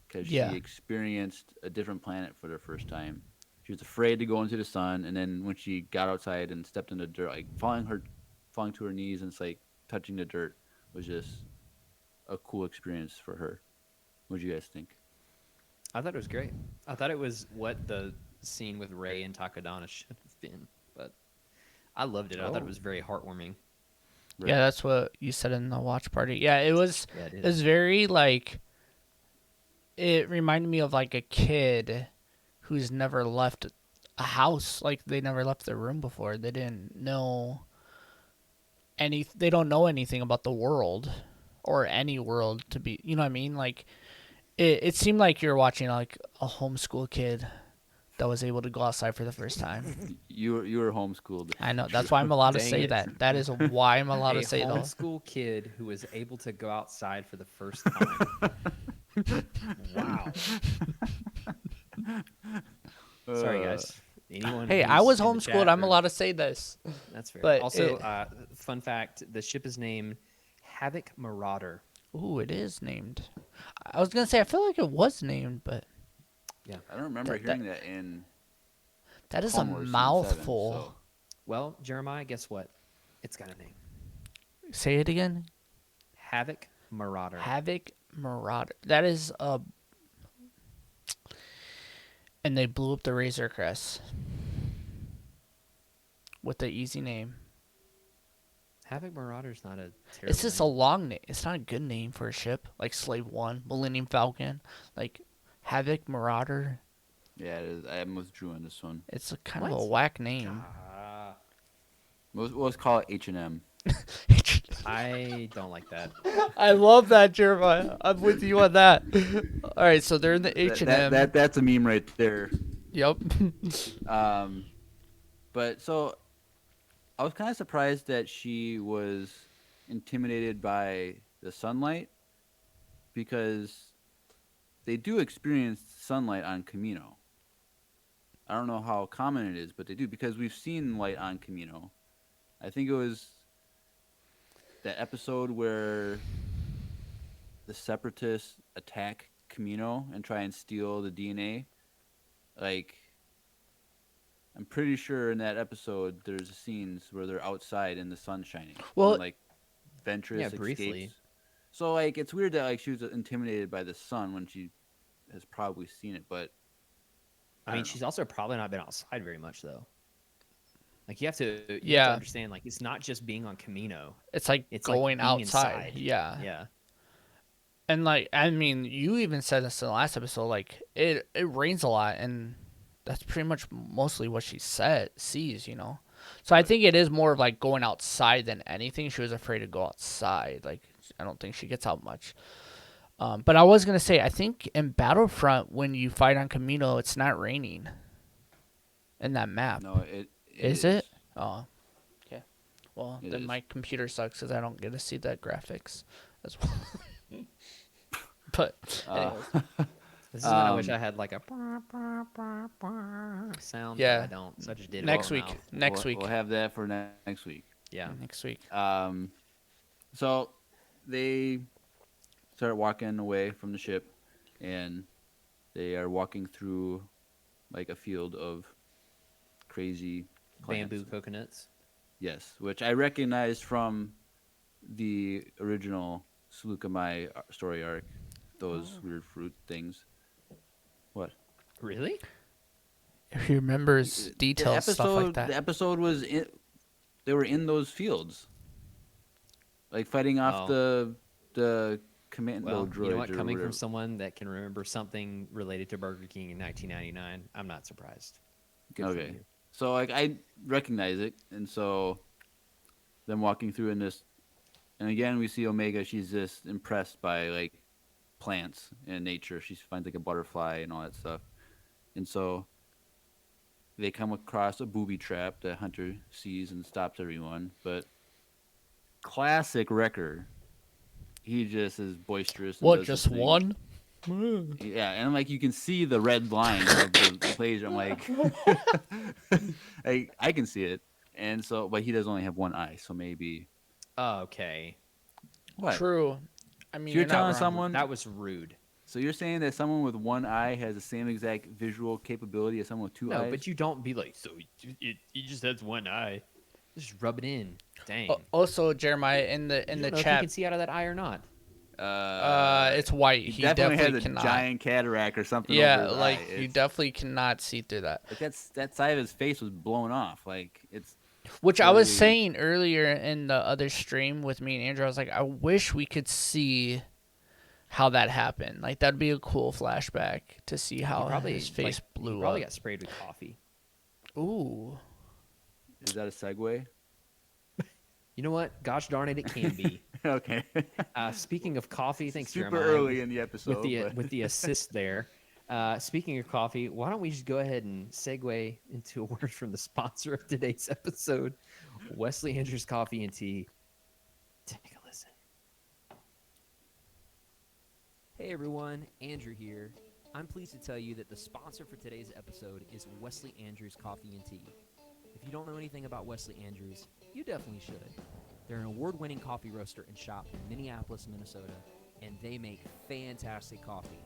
because Yeah. she experienced a different planet for the first time. She was afraid to go into the sun, and then when she got outside and stepped in the dirt, like falling to her knees and it's like touching the dirt was just a cool experience for her. What do you guys think? I thought it was great. I thought it was what the scene with Ray and Takadana should have been, but I loved it. I thought it was very heartwarming. Yeah, that's what you said in the watch party. Yeah, it was. Yeah, it It was very like. It reminded me of like a kid who's never left a house. Like they never left their room before. They didn't know any. They don't know anything about the world or any world to be. You know what I mean? Like it seemed like you're watching like a homeschool kid that was able to go outside for the first time. You were homeschooled. I know. That's why I'm allowed to Dang say it. that. That is why I'm allowed A to say those. homeschool kid who was able to go outside for the first time. Wow. Sorry, guys. Anyone? Hey, who's I was in the homeschooled. chat I'm room- allowed to say this. That's fair. but Also, it- fun fact: the ship is named Havoc Marauder. Ooh, it is named. I was gonna say I feel like it was named, but I don't remember That- hearing that in that is Clone a Wars Season mouthful. 7, so- Well, Jeremiah, guess what? It's got a name. Say it again. Havoc Marauder. Havoc Marauder. That is a. And they blew up the Razor Crest with the easy name. Havoc Marauder's not a terrible It's just a name. long name. It's not a good name for a ship like Slave One, Millennium Falcon, like Havoc Marauder. Yeah, it is. I withdrew on this one. It's a kind of a What? whack name. Ah, Let's call it H&M. I don't like that. I love that, Jeremiah. I'm with you on that. All right, so they're in the H&M. That's a meme right there. Yep. But so I was kind of surprised that she was intimidated by the sunlight because they do experience sunlight on Camino. I don't know how common it is, but they do because we've seen light on Camino. I think it was that episode where the Separatists attack Camino and try and steal the DNA. Like, I'm pretty sure in that episode there's scenes where they're outside in the sun shining. Well- when, like Ventress Yeah, briefly. escapes. So like it's weird that like she was intimidated by the sun when she has probably seen it, but I mean, don't know. she's also probably not been outside very much, though. Like, you have to Yeah. understand, like, it's not just being on Camino. It's like It's like going being outside. inside. Yeah. Yeah. And like I mean, you even said this in the last episode. Like it rains a lot, and that's pretty much mostly what she sees. You know, so I think it is more of like going outside than anything. She was afraid to go outside. Like I don't think she gets out much. But I was gonna say I think in Battlefront when you fight on Camino, it's not raining. In that map, no, it is it? Oh, okay. Well, It then is. my computer sucks because I don't get to see that graphics as well. But anyways. This is when I wish I had, like, a sound. Yeah. But I don't. So I just did it Next with week. my mouth. Next week. We'll have that for next week. Yeah. Next week. So they start walking away from the ship, and they are walking through like a field of crazy plants. Bamboo coconuts. Yes, which I recognized from the original Seleucami story arc. Those weird fruit things. What? Really? He remembers details, stuff like The that. episode was in. They were in those fields, like fighting off the commando Well, droids. you know what? or Coming whatever. from someone that can remember something related to Burger King in 1999, I'm not surprised. Good for Okay. you. So like I recognize it, and so them walking through in this, and again we see Omega. She's just impressed by like plants and nature. She finds like a butterfly and all that stuff, and so they come across a booby trap that Hunter sees and stops everyone. But classic Wrecker, he just is boistrous. And What? does his Just thing. one? Yeah, and like you can see the red line of the laser. I'm like, I can see it, and so but he does only have one eye, so maybe Okay, what? True. I mean, So you're not telling wrong. someone that was rude. So you're saying that someone with one eye has the same exact visual capability as someone with two No, eyes? but you don't be like, so he just has one eye. Just rub it in. Dang. Also, Jeremiah in the You don't know if he chat, can see out of that eye or not. it's white. he He definitely has a cannot. giant cataract or something. Yeah, over his like eye. you It's- definitely cannot see through that. like that side of his face was blown off. Like it's Which I was Totally. saying earlier in the other stream with me and Andrew, I was like, I wish we could see how that happened. Like that'd be a cool flashback to see how his face blew he probably up. got sprayed with coffee. Ooh, is that a segue? You know what? Gosh darn it, it can be. Okay. Speaking of coffee, thanks, Super Jeremiah, early in the episode. but- with the assist there. Speaking of coffee, why don't we just go ahead and segue into a word from the sponsor of today's episode, Wesley Andrews Coffee and Tea. Take a listen. Hey everyone, Andrew here. I'm pleased to tell you that the sponsor for today's episode is Wesley Andrews Coffee and Tea. If you don't know anything about Wesley Andrews, you definitely should. They're an award-winning coffee roaster and shop in Minneapolis, Minnesota, and they make fantastic coffee.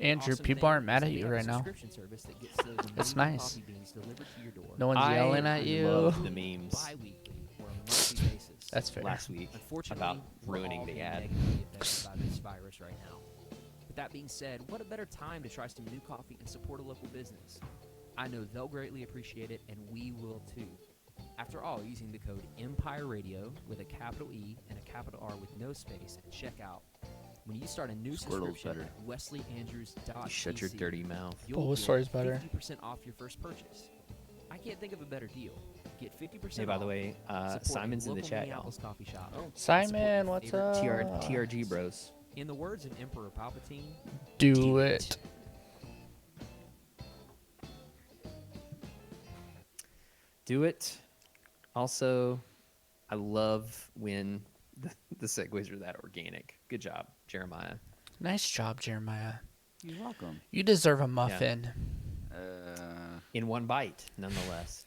Andrew, Awesome people thing aren't mad is at they you have a right now. subscription service that gets those It's amazing nice. coffee beans delivered to your door No one's yelling at you. love the memes. Bi-weekly or a monthly basis. That's fair. Last week Unfortunately, about we're ruining all the being ad. negatively affected by this virus right now. With that being said, what a better time to try some new coffee and support a local business. I know they'll greatly appreciate it, and we will too. After all, using the code Empire Radio with a capital E and a capital R with no space at checkout, when you start a new Squirtle's subscription better. at wesleyandrews.cc, Shut your dirty mouth. you'll Bulbasaur's get better. 50% off your first purchase. I can't think of a better deal. Get 50% Hey, by off. the way, Support Simon's in the local chat, y'all. Minneapolis coffee shop. and support Simon, your what's favorite up? TRG bros. In the words of Emperor Palpatine, Do it. Do it. Also, I love when the segues are that organic. Good job, Jeremiah. Nice job, Jeremiah. You're welcome. You deserve a muffin. In one bite, nonetheless.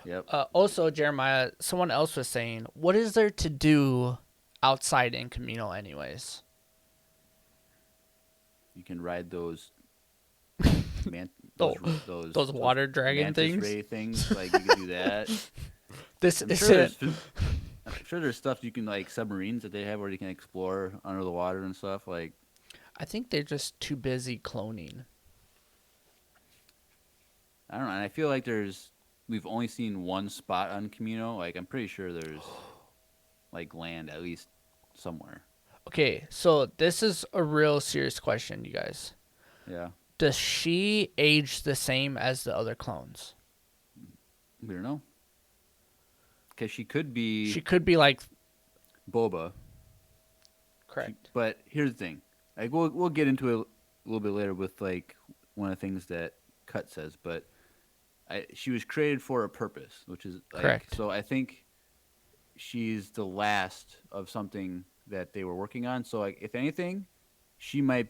Yep. Also, Jeremiah, someone else was saying, what is there to do outside in Camino anyways? You can ride those Oh, those those water dragon mantis things? ray things. Like you can do that. This I'm is sure, it. I'm sure there's stuff you can like submarines that they have where you can explore under the water and stuff. Like I think they're just too busy cloning. I don't know. And I feel like we've only seen one spot on Camino. Like I'm pretty sure there's like land at least somewhere. Okay, so this is a real serious question, you guys. Yeah. Does she age the same as the other clones? We don't know. Because she could be She could be like Boba. correct. But here's the thing. Like we'll get into it a little bit later with like one of the things that Cut says, but she was created for a purpose, which is like, Correct. So I think she's the last of something that they were working on. So like if anything, she might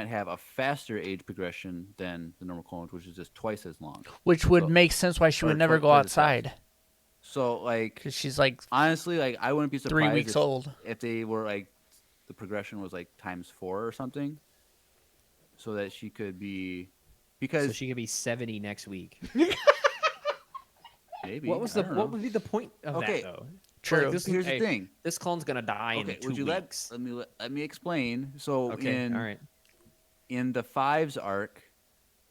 have a faster age progression than the normal clones, which is just twice as long. Which would So- make sense why she or would never twi- go twice as fast. outside So like because she's like honestly, like I wouldn't be surprised 3 weeks old. if they were like the progression was like times 4 or something, so that she could be because So she could be 70 next week. maybe What was I the don't what know. would be the point of Okay. that though? True. Like, here's hey, the thing. This clone's gonna die Okay, in 2 would you weeks. let me explain? So Okay, all right. in the Fives arc,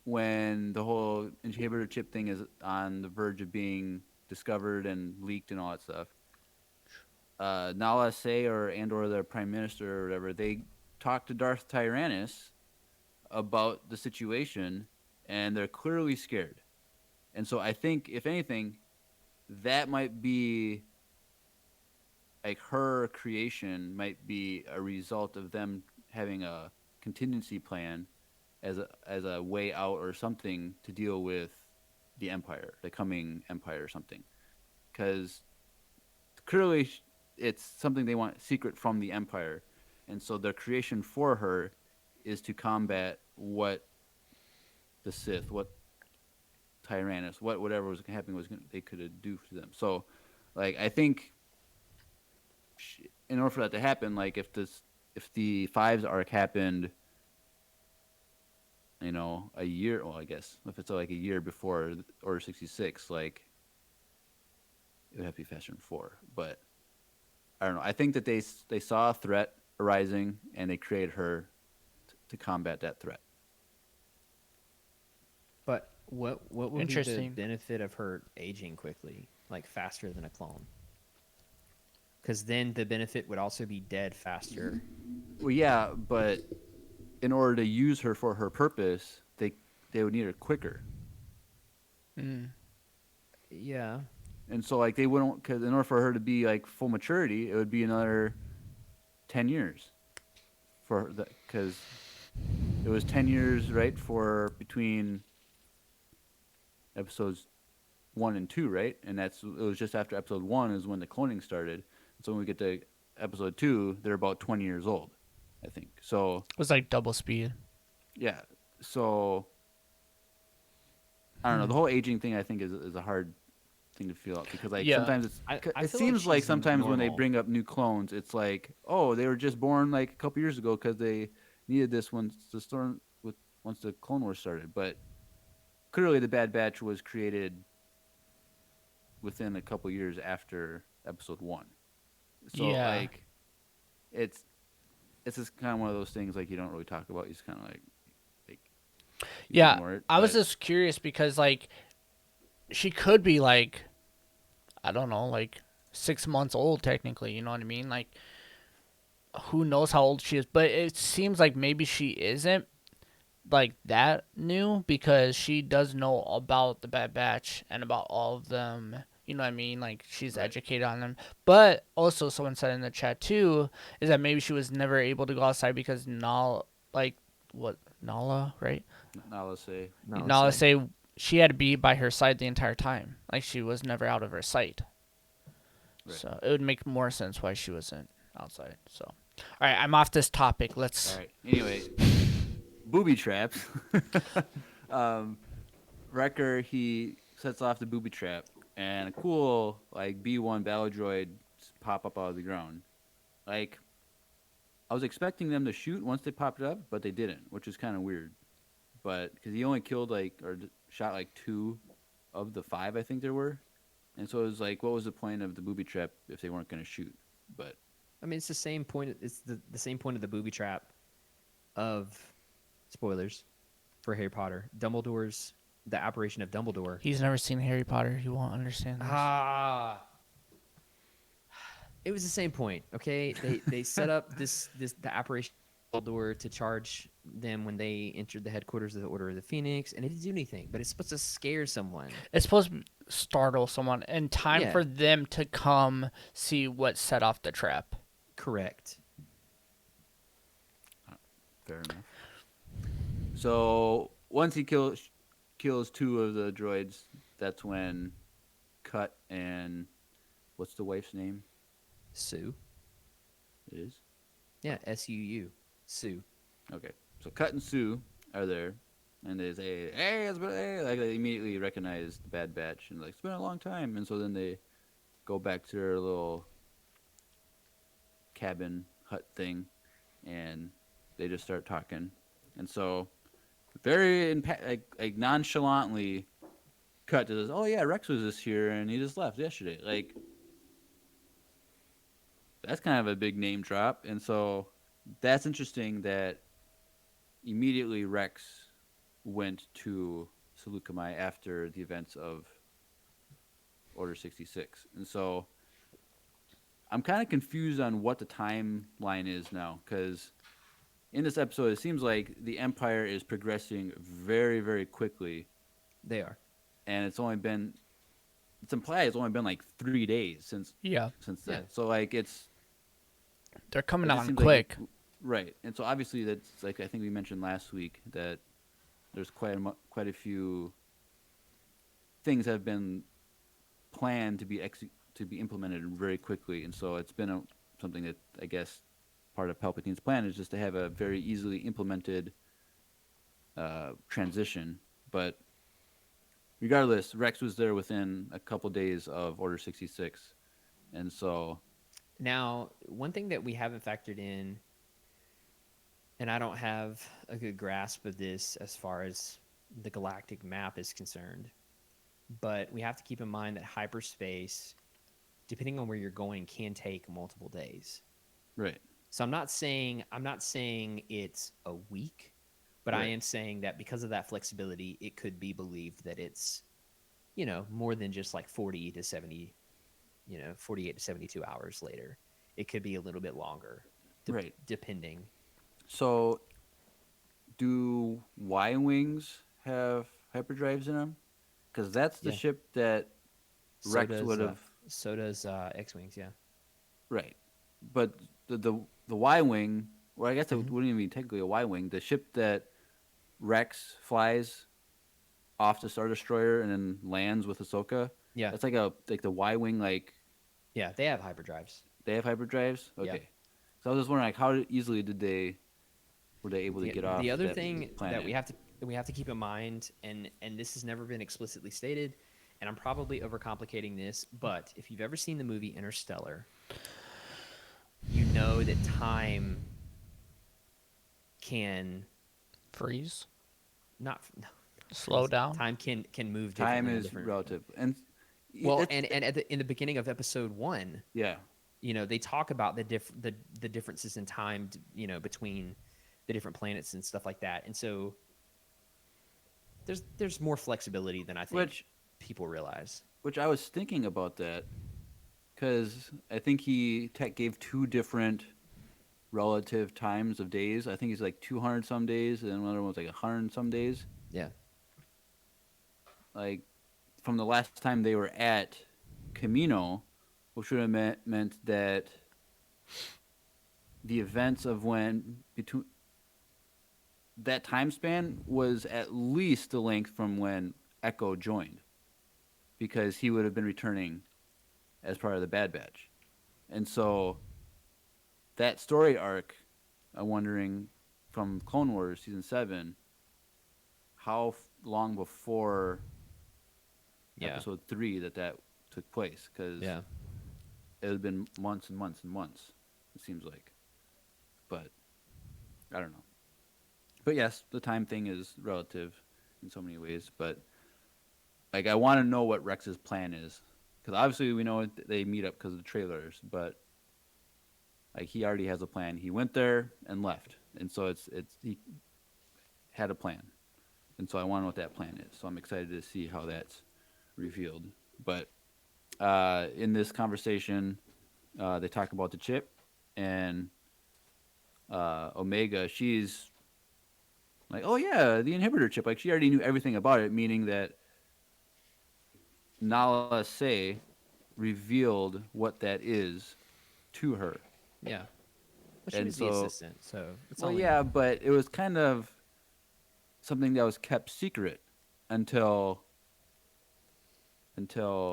when the whole inhibitor chip thing is on the verge of being discovered and leaked and all that stuff, Nala Se or the Prime Minister or whatever, they talk to Darth Tyrannus about the situation, and they're clearly scared. And so I think, if anything, that might be like her creation might be a result of them having a contingency plan as a way out or something to deal with the Empire, the coming Empire or something. Because clearly it's something they want secret from the Empire. And so their creation for her is to combat what the Sith, what Tyrannus, whatever was happening they could do to them. So, like, I think in order for that to happen, like if the Fives arc happened, a year, well, I guess if it's like a year before Order 66, like it would have to be faster than 4. But I don't know. I think that they saw a threat arising and they created her to combat that threat. But what would be the Interesting. benefit of her aging quickly, like faster than a clone? Because then the benefit would also be dead faster. Well, yeah, but in order to use her for her purpose, they would need her quicker. Yeah. And so, like, they wouldn't, because in order for her to be like full maturity, it would be another 10 years for that, because it was 10 years, right, for between episodes 1 and 2, right? And it was just after episode 1 is when the cloning started. So when we get to episode 2, they're about 20 years old, I think. So It was like double speed. yeah, so I don't know. The whole aging thing, I think, is a hard thing to feel out, because like Yeah. sometimes I it feel like seems like she's sometimes when they normal. bring up new clones, it's like, oh, they were just born like a couple years ago because they needed this once the Clone Wars started. But clearly, the Bad Batch was created within a couple years after episode 1. So Yeah. like, it's just kind of one of those things like you don't really talk about. You just kind of like you Yeah, ignore it, I was but- just curious because like she could be like, I don't know, like 6 months old technically. You know what I mean? Like, who knows how old she is? But it seems like maybe she isn't like that new, because she does know about the Bad Batch and about all of them. You know what I mean? Like, she's Right. educated on them. But also, someone said in the chat too, is that maybe she was never able to go outside because Nala, right? Now let's say Nala say she had to be by her side the entire time. Like, she was never out of her sight. Right. So it would make more sense why she wasn't outside. So, all right, I'm off this topic. Let's. All right. Anyway, booby traps. Wrecker, he sets off the booby trap, and a cool like B1 battle droid pop up out of the ground. Like, I was expecting them to shoot once they popped up, but they didn't, which is kind of weird. But because he only killed shot like 2 of the 5, I think there were, and so it was like, what was the point of the booby trap if they weren't going to shoot? But I mean, it's the same point. It's the same point of the booby trap of spoilers for Harry Potter. The apparition of Dumbledore. He's never seen Harry Potter. He won't understand this. It was the same point. Okay, they set up the apparition of Dumbledore to charge them when they entered the headquarters of the Order of the Phoenix, and it didn't do anything. But it's supposed to scare someone. It's supposed to startle someone in time Yeah. for them to come see what set off the trap. Correct. fair enough. So once he kills 2 of the droids, that's when Cut and what's the wife's name? Sue. It is? Yeah, SUU. Sue. Okay. So Cut and Sue are there, and they say, hey, like they immediately recognize the Bad Batch, and like, it's been a long time. And so then they go back to their little cabin hut thing, and they just start talking. And so very like nonchalantly, Cut says, oh yeah, Rex was just here, and he just left yesterday. Like, that's kind of a big name drop. And so that's interesting that immediately Rex went to Seleucami after the events of Order 66. And so I'm kind of confused on what the timeline is now, because in this episode, it seems like the Empire is progressing very, very quickly. They are. and it's implied it's only been like 3 days since Yeah, since Yeah. then. So like they're coming it just on seems quick. right. And so obviously that's like I think we mentioned last week that there's quite a few things that have been planned to be implemented very quickly, and so it's been something that I guess part of Palpatine's plan is just to have a very easily implemented transition. But regardless, Rex was there within a couple days of Order 66, and so Now, one thing that we haven't factored in, and I don't have a good grasp of this as far as the galactic map is concerned, but we have to keep in mind that hyperspace, depending on where you're going, can take multiple days. right, So I'm not saying it's a week, but I Right. am saying that because of that flexibility, it could be believed that it's, more than just like 40 to 70, 48 to 72 hours later. It could be a little bit longer, right. depending. So do Y wings have hyperdrives in them? Because that's the Yeah. ship that So Rex does, would have. X-wings, yeah. Right. But the Y wing, well, I guess it Mhm. wouldn't even be technically a Y wing. The ship that Rex flies off the Star Destroyer and then lands with Ahsoka. Yeah. That's like the Y wing. Like Yeah, they have hyperdrives. they have hyperdrives. Yeah. Okay. So I was just wondering, like, how easily were they able to The, get off the other that thing planet? that we have to keep in mind, and this has never been explicitly stated, and I'm probably overcomplicating this, but if you've ever seen the movie Interstellar, you know that time can Freeze, not no, slow down. time can move Time differently on is different. relative, and Well, it's- and in the beginning of episode 1, yeah, they talk about the differences in time, between the different planets and stuff like that. And so there's more flexibility than I think which people realize. I was thinking about that because I think he tech gave two different relative times of days. I think he's like 200 some days, and another one was like 100 some days. Yeah. Like from the last time they were at Camino, which would have meant that the events of when between that time span was at least the length from when Echo joined, because he would have been returning as part of the Bad Batch, and so that story arc, I'm wondering from Clone Wars season 7, how long before Yeah. episode 3 that took place, because Yeah. it had been months and months and months, it seems like. But I don't know. But yes, the time thing is relative in so many ways. But like, I want to know what Rex's plan is, because obviously we know they meet up because of the trailers. But like, he already has a plan. He went there and left, and so he had a plan, and so I want to know what that plan is. So I'm excited to see how that's revealed. But in this conversation, they talk about the chip, and Omega, she's like, oh yeah, the inhibitor chip. Like, she already knew everything about it, meaning that Nala Se revealed what that is to her. Yeah. Well, she And was the so- assistant, so it's Well, only yeah, but it was kind of something that was kept secret until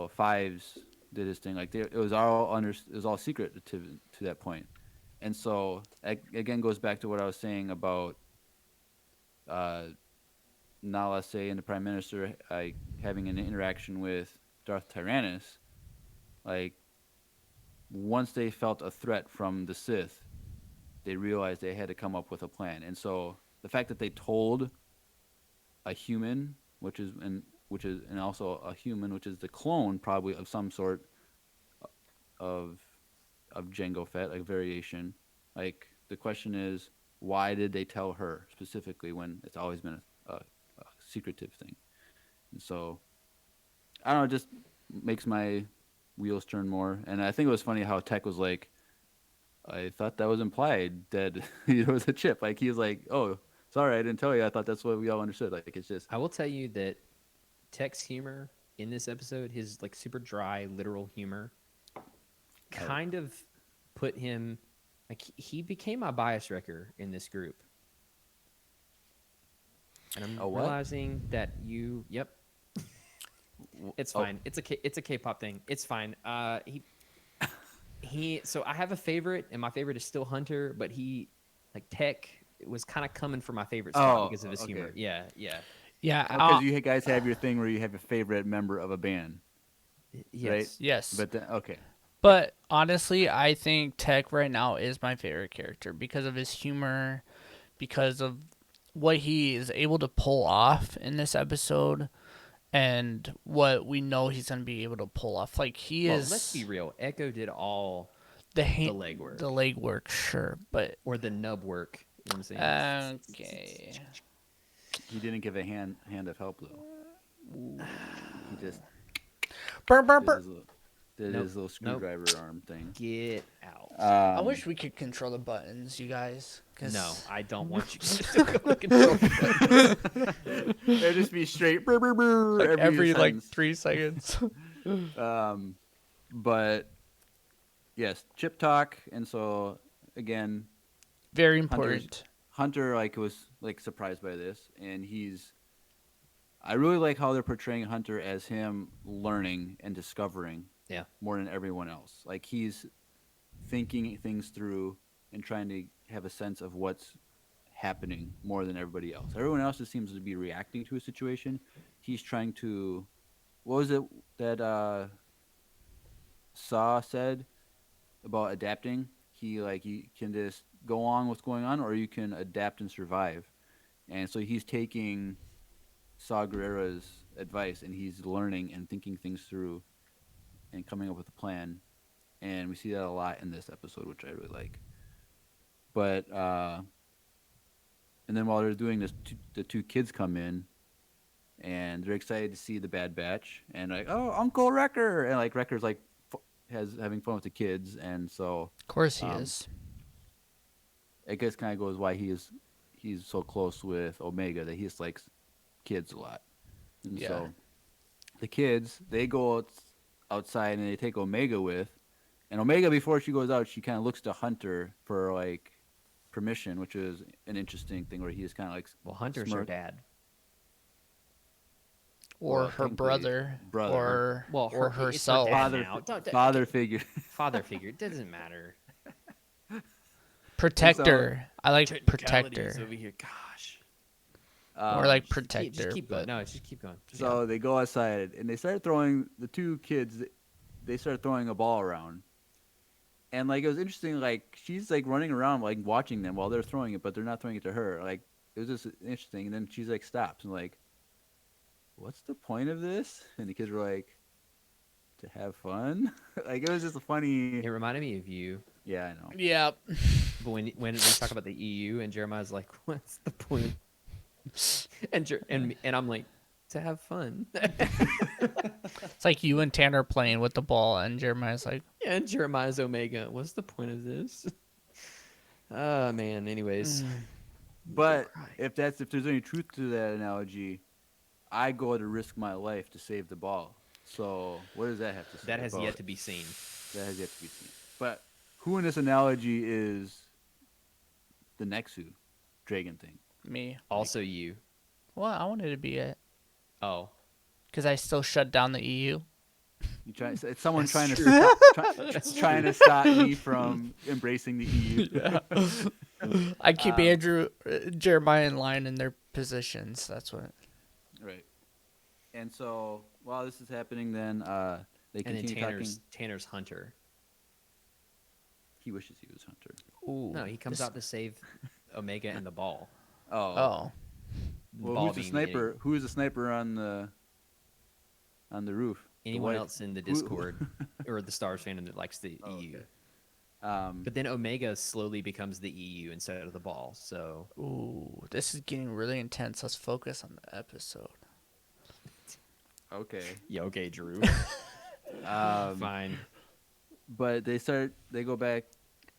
Fives did his thing. Like, it was all secret to that point. And so again goes back to what I was saying about Nala Se and the Prime Minister having an interaction with Darth Tyrannus. Like, once they felt a threat from the Sith, they realized they had to come up with a plan. And so the fact that they told a human, and also a human, which is the clone probably of some sort of Jango Fett, like variation. Like, the question is, why did they tell her specifically when it's always been a secretive thing? And so I don't know, it just makes my wheels turn more. And I think it was funny how Tech was like, I thought that was implied that it was a chip. Like, he was like, oh, sorry, I didn't tell you. I thought that's what we all understood. Like, it's just I will tell you that Tech's humor in this episode, his like super dry, literal humor, kind of put him like he became my bias wrecker in this group. And I'm A what? realizing that yep. It's fine. It's a K-pop thing. It's fine. So I have a favorite, and my favorite is still Hunter, but he like Tech was kind of coming for my favorite spot because of his humor. okay. Yeah. Yeah. Because you guys have your thing where you have your favorite member of a band, Yes. right? Yes. But then, okay. But honestly, I think Tech right now is my favorite character because of his humor, because of what he is able to pull off in this episode, and what we know he's going to be able to pull off. Like, he Well, is... let's be real. Echo did all the legwork. The legwork, sure, but... Or the nub work. You know what I'm saying? Okay. He didn't give a hand of help though. He just Burr, burr, did burr. his little screwdriver arm thing. Get out. I wish we could control the buttons, you guys. 'Cause No, I don't want you to control the button. It'd just be straight brr, brr, brr, every like sentence. 3 seconds. But yes, chip talk, and so again, Very important. Hunter like was like surprised by this, and I really like how they're portraying Hunter as him learning and discovering more than everyone else. Like he's thinking things through and trying to have a sense of what's happening more than everybody else. Everyone else just seems to be reacting to a situation. He's trying to, what was it that Saw said about adapting? You can just go on what's going on, or you can adapt and survive. And so he's taking Saw Gerrera's advice, and he's learning and thinking things through and coming up with a plan. And we see that a lot in this episode, which I really like. But and then while they're doing this, the two kids come in, and they're excited to see the Bad Batch, and like, oh, Uncle Wrecker, and like Wrecker's like having fun with the kids, and so Of course he is. I guess kind of goes why he's so close with Omega, that he just likes kids a lot. And so the kids, they go outside and they take Omega with, and Omega, before she goes out, she kind of looks to Hunter for like permission, which is an interesting thing where he just kind of like, Well, Hunter's her dad. Or well, her technically, brother. Or it's her herself. dad now. father figure. Father figure. It doesn't matter. Protector. I like Technicalities protector. over here. Gosh. Or like Just protector. keep going. No, just keep going. So they go outside and they start throwing, the two kids, they start throwing a ball around. And like it was interesting, like she's like running around like watching them while they're throwing it, but they're not throwing it to her. Like it was just interesting. And then she's like stops and like, what's the point of this? And the kids were like, to have fun. Like it was just a funny. It reminded me of you. Yeah, I know. Yeah. But when we talk about the EU and Jeremiah's like, what's the point? And I'm like, to have fun. It's like you and Tanner playing with the ball, and Jeremiah's like, Yeah, and Jeremiah's Omega. What's the point of this? Oh man. Anyways, But if there's any truth to that analogy, I go to risk my life to save the ball. So what does that have to say? that has about yet to be seen. That has yet to be seen. But who in this analogy is the Nexu dragon thing? me. Also, you. Well, I wanted to be it. Oh, Because I still shut down the EU. It's someone trying to true. trying to stop me from embracing the EU. I keep Jeremiah in line in their positions. That's what. Right. And so while this is happening, then they and then continue talking. Tanner's Hunter. He wishes he was Hunter. Ooh. No, he comes out to save Omega and the ball. Oh. The Well, ball who's the being sniper? Who is the sniper on the roof? The Anyone white- else in the Discord or the Stars fandom that likes the Oh, EU. okay. But then Omega slowly becomes the EU instead of the ball. So Ooh. This is getting really intense. Let's focus on the episode. Okay. yeah, okay, Drew. Um, Fine. But they go back,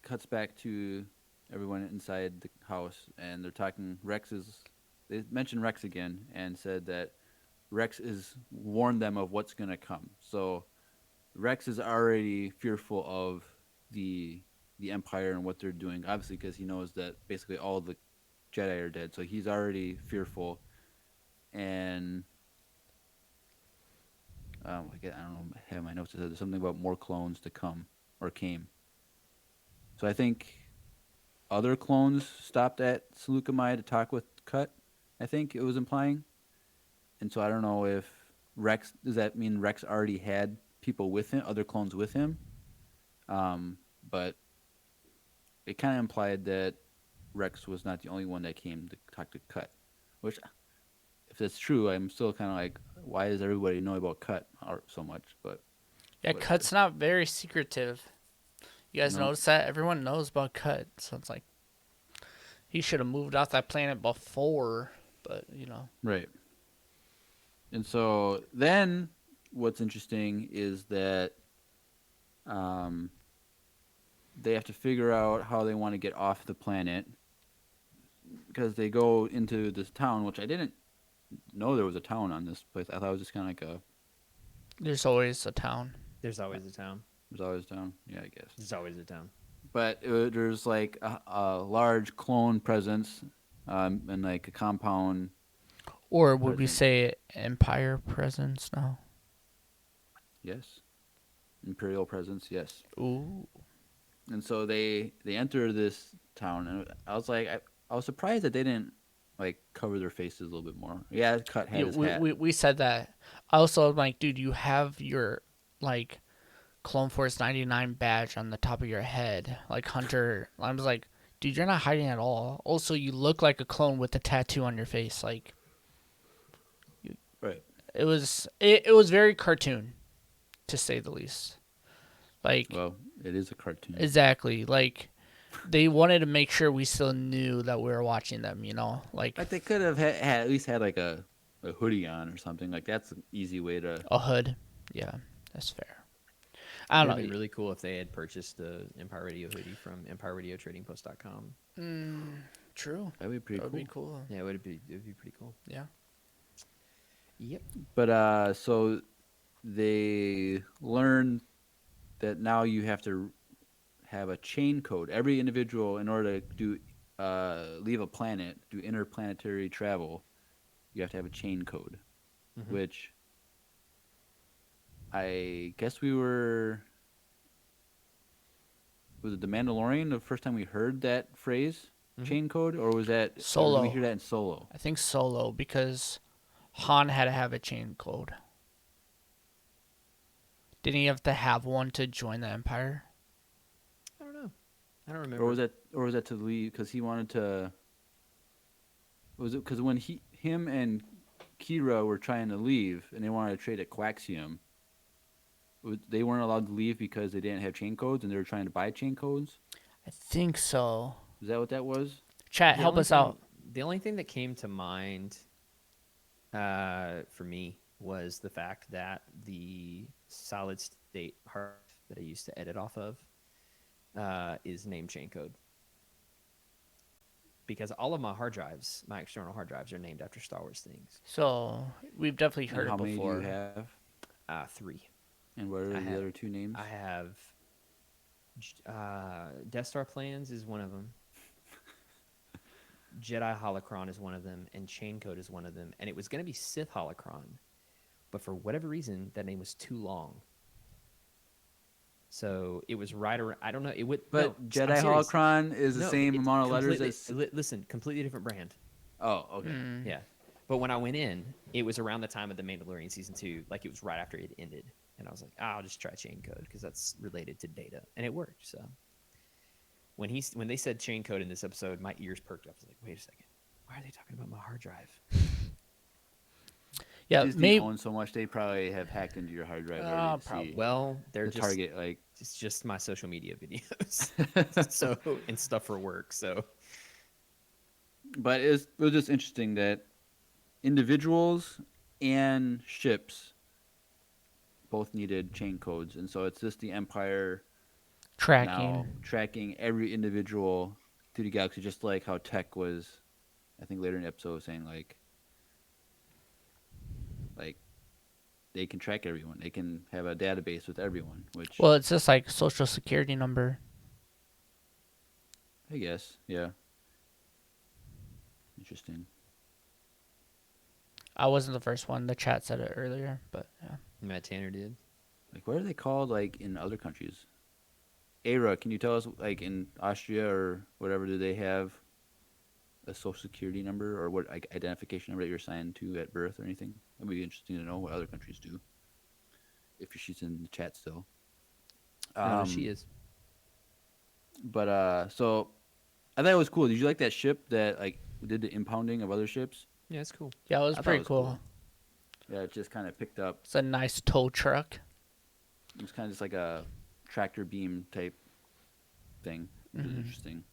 cuts back to everyone inside the house, and they're talking. They mentioned Rex again and said that Rex is warned them of what's gonna come. So Rex is already fearful of the Empire and what they're doing, obviously because he knows that basically all the Jedi are dead. So he's already fearful, and again, I don't know. I have my notes. It said there's something about more clones to come or came. So I think other clones stopped at Seleucami to talk with Cut. I think it was implying, and so I don't know if Rex. Does that mean Rex already had people with him, other clones with him? But it kind of implied that Rex was not the only one that came to talk to Cut. Which, if that's true, I'm still kind of like, why does everybody know about Cut so much? But Yeah, whatever. Cut's not very secretive. You guys No. notice that? Everyone knows about Cut. So it's like, he should have moved off that planet before, but, you know. Right. And so then what's interesting is that they have to figure out how they want to get off the planet because they go into this town, which I didn't know there was a town on this place. I thought it was just kind of like There's always a town. There's always a town. there's always a town. Yeah, I guess. There's always a town. But there's like a large clone presence and like a compound. Or would we Presence. say Empire presence now? Yes. Imperial presence, yes. Ooh. And so they enter this town, and I was like, I was surprised that they didn't like cover their faces a little bit more. Yeah, Cut had Yeah, his hat. we said that. I also am like, dude, you have your like Clone Force 99 badge on the top of your head, like Hunter. I was like, dude, you're not hiding at all. Also, you look like a clone with a tattoo on your face. Like, Right. it was very cartoon, to say the least. Like, Well, it is a cartoon. exactly. Like, they wanted to make sure we still knew that we were watching them. You know, like Like they could have at least had like a hoodie on or something. Like that's an easy way to. a hood. Yeah, that's fair. I It don't would know. be really cool if they had purchased the Empire Radio hoodie from EmpireRadioTradingPost.com. True. That'd be pretty That would cool. be cool. Yeah, it would be pretty cool. Yeah. Yep. But so they learn that now you have to have a chain code. Every individual, in order to do leave a planet, do interplanetary travel, you have to have a chain code, which I guess we were. Was it the Mandalorian the first time we heard that phrase, chain code, or was that Or Solo. did we hear that in Solo? I think Solo, because Han had to have a chain code. Didn't he have to have one to join the Empire? I don't know. I don't remember. Or was that to leave because he wanted to? Was it because when him and Kira were trying to leave and they wanted to trade at Coaxium, they weren't allowed to leave because they didn't have chain codes and they were trying to buy chain codes? I think so. Is that what that was? Chat, The help only us out. The only thing that came to mind for me was the fact that the solid state hard that I used to edit off of is name chain code. Because all of my hard drives, my external hard drives, are named after Star Wars things. So we've definitely And heard how it many before. do you have? 3. And what are I the have- other two names? I have Death Star Plans is one of them. Jedi Holocron is one of them, and Chain Code is one of them. And it was going to be Sith Holocron, but for whatever reason, that name was too long. So it was right around. I don't know. It would. But no, I'm Jedi serious. Holocron is the No, same it's amount of letters completely- as. Listen, completely different brand. Oh, okay. Mm. Yeah. But when I went in, it was around the time of the Mandalorian season 2. Like it was right after it ended, and I was like, I'll just try Chain Code because that's related to Data, and it worked. So when they said Chain Code in this episode, my ears perked up. I was like, wait a second, why are they talking about my hard drive? Yeah, Disney maybe. owns so much they probably have hacked into your hard drive already to probably. see Well, they're the just target. Like, it's just my social media videos, so and stuff for work. So but it was just interesting that individuals and ships both needed chain codes, and so it's just the Empire Tracking. now tracking every individual through the galaxy, just like how Tech was. I think later in the episode was saying like they can track everyone. They can have a database with everyone, which Well, it's just like social security number. I guess, yeah. Interesting. I wasn't the first one. The chat said it earlier, but yeah. Matt Tanner did. Like, what are they called, like, in other countries? Ara, can you tell us, like, in Austria or whatever, do they have a social security number or what, like, identification number that you're assigned to at birth or anything? That'd be interesting to know what other countries do. If she's in the chat still. No, she is. But so I thought it was cool. Did you like that ship that like did the impounding of other ships? Yeah, it's cool. Yeah, it was I thought it pretty was cool. cool. Yeah, it just kind of picked up. It's a nice tow truck. It was kind of just like a tractor beam type thing, which is interesting.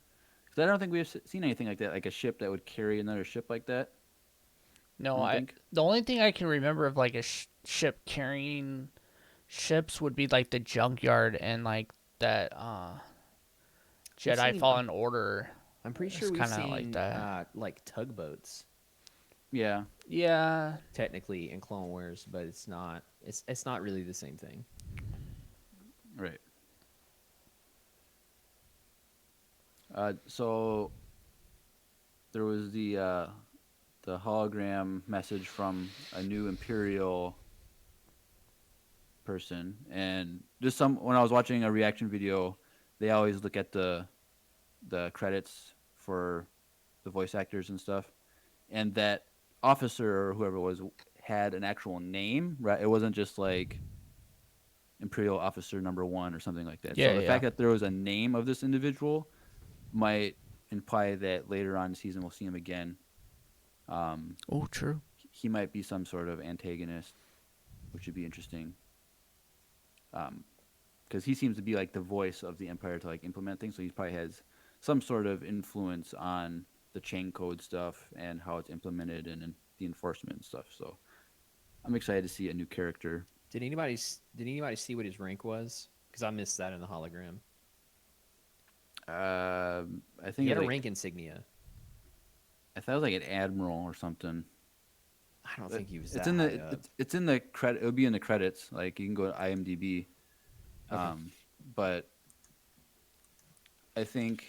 Because I don't think we've seen anything like that, like a ship that would carry another ship like that. No, don't think? the only thing I can remember of like a ship carrying ships would be like the junkyard and like that We've Jedi seen- Fallen Order. I'm pretty It's sure we've kinda seen like that. like tugboats Yeah, Yeah, technically in Clone Wars, but it's not. It's not really the same thing. right. So there was the hologram message from a new Imperial person, and just when I was watching a reaction video, they always look at the credits for the voice actors and stuff, and that officer or whoever it was had an actual name, right? It wasn't just like Imperial Officer Number 1 or something like that. Yeah, So the yeah. fact that there was a name of this individual might imply that later on in the season we'll see him again. oh, true. He might be some sort of antagonist, which would be interesting. Because he seems to be like the voice of the Empire to like implement things, so he probably has some sort of influence on the chain code stuff and how it's implemented and the enforcement and stuff. So I'm excited to see a new character. Did anybody see what his rank was? Because I missed that in the hologram. I He think had a like, rank insignia. I thought it was like an admiral or something. I don't think he was. It's that in high the up. it's in the credit. It'll be in the credits. Like you can go to IMDb. But I think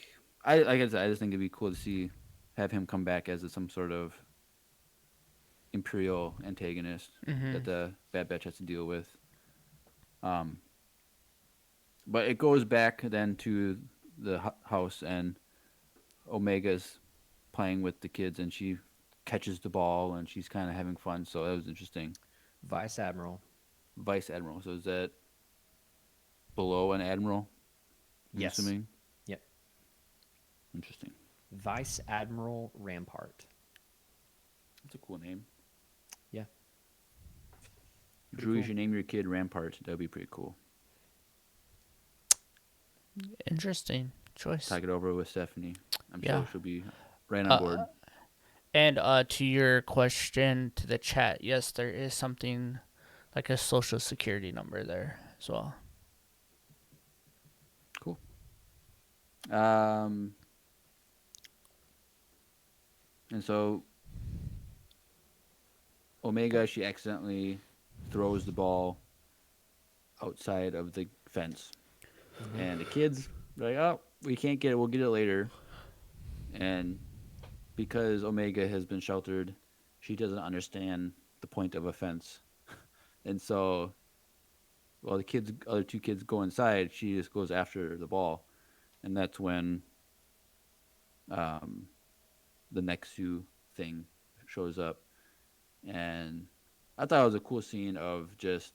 like I said, I just think it'd be cool to have him come back as some sort of Imperial antagonist that the Bad Batch has to deal with. But it goes back then to the house, and Omega's playing with the kids, and she catches the ball, and she's kind of having fun. So that was interesting. Vice Admiral. Vice Admiral. So is that below an admiral? I'm Yes. assuming? Yep. Interesting. Vice Admiral Rampart. That's a cool name. Yeah. Drew, you should name your kid Rampart. That would be pretty cool. Interesting choice. Talk it over with Stephanie. I'm Yeah. sure she'll be right on board. And to your question to the chat, yes, there is something like a social security number there as well. Cool. And so Omega, she accidentally throws the ball outside of the fence. And the kids are like, oh, we can't get it. We'll get it later. And because Omega has been sheltered, she doesn't understand the point of a fence. And so while the other two kids go inside, she just goes after the ball. And that's when the Nexu thing shows up. And I thought it was a cool scene of just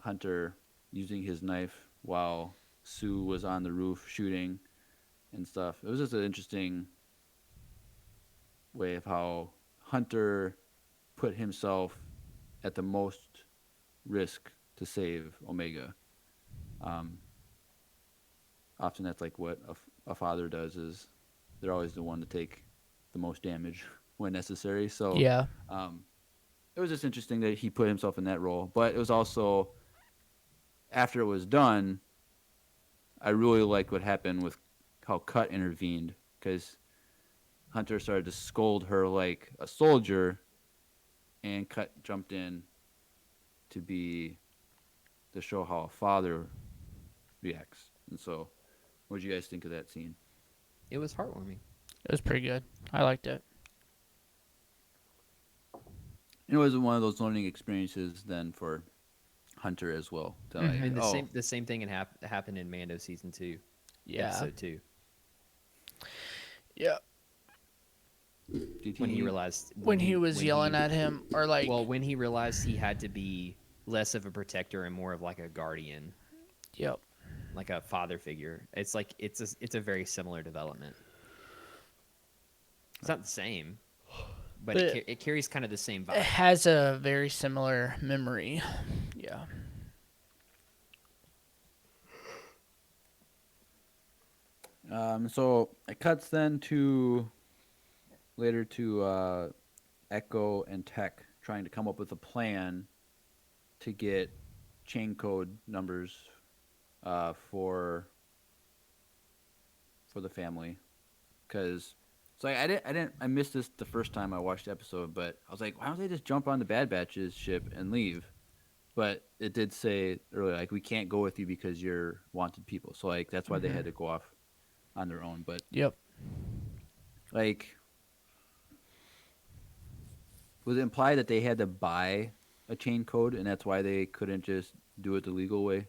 Hunter using his knife while Sue was on the roof shooting and stuff. It was just an interesting way of how Hunter put himself at the most risk to save Omega. Often that's like what a father does, is they're always the one to take the most damage when necessary. So Yeah. it was just interesting that he put himself in that role. But it was also, after it was done, I really liked what happened with how Cut intervened, because Hunter started to scold her like a soldier, and Cut jumped in to be to show how a father reacts. And so, what did you guys think of that scene? It was heartwarming. It was pretty good. I liked it. It was one of those learning experiences then for Hunter as well. To like, I mean, oh, the same thing happened in Mando season 2, Yeah. episode 2, Yeah. did when he realized When he was when yelling at him, or like, well, when he realized he had to be less of a protector and more of like a guardian, yep. like a father figure. It's like it's a very similar development. It's not the same, but it carries kind of the same It vibe. has a very similar memory. Yeah. So it cuts then to later to Echo and Tech trying to come up with a plan to get chain code numbers for the family, because it's like I missed this the first time I watched the episode, but I was like, why don't they just jump on the Bad Batch's ship and leave? But it did say earlier, like, we can't go with you because you're wanted people. So like that's why they had to go off on their own. But Yep. like, was it implied that they had to buy a chain code and that's why they couldn't just do it the legal way?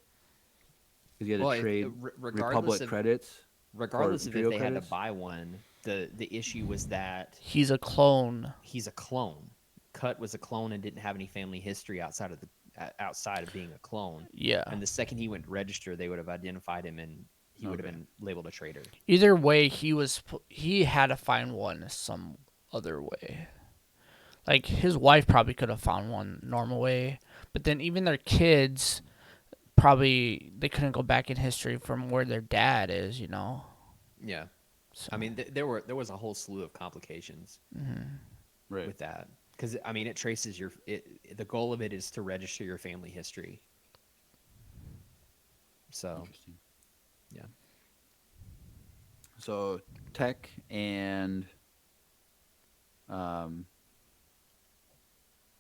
Because you had to trade Republic credits. Regardless of if Imperial they had credits? to buy one, the issue was that He's a clone. he's a clone. Cut was a clone and didn't have any family history outside of being a clone. Yeah. And the second he went to register, they would have identified him and he would have Okay. been labeled a traitor. Either way, he had to find one some other way. Like his wife probably could have found one normal way, but then even their kids probably they couldn't go back in history from where their dad is, you know. Yeah. So, I mean, there was a whole slew of complications Right. with that. Because, I mean, it traces the goal of it is to register your family history. So, Interesting. yeah. So Tech and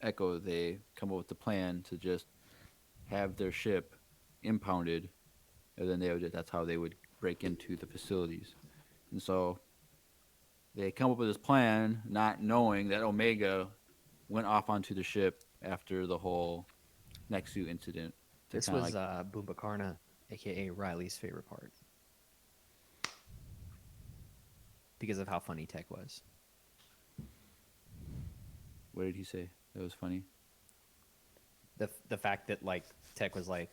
Echo, they come up with the plan to just have their ship impounded, and then that's how they would break into the facilities. And so they come up with this plan, not knowing that Omega went off onto the ship after the whole Nexu incident. to This kinda was like, Bumbakarna, a.k.a. Riley's favorite part. Because of how funny Tech was. what did he say? That was funny. The fact that, like, Tech was like,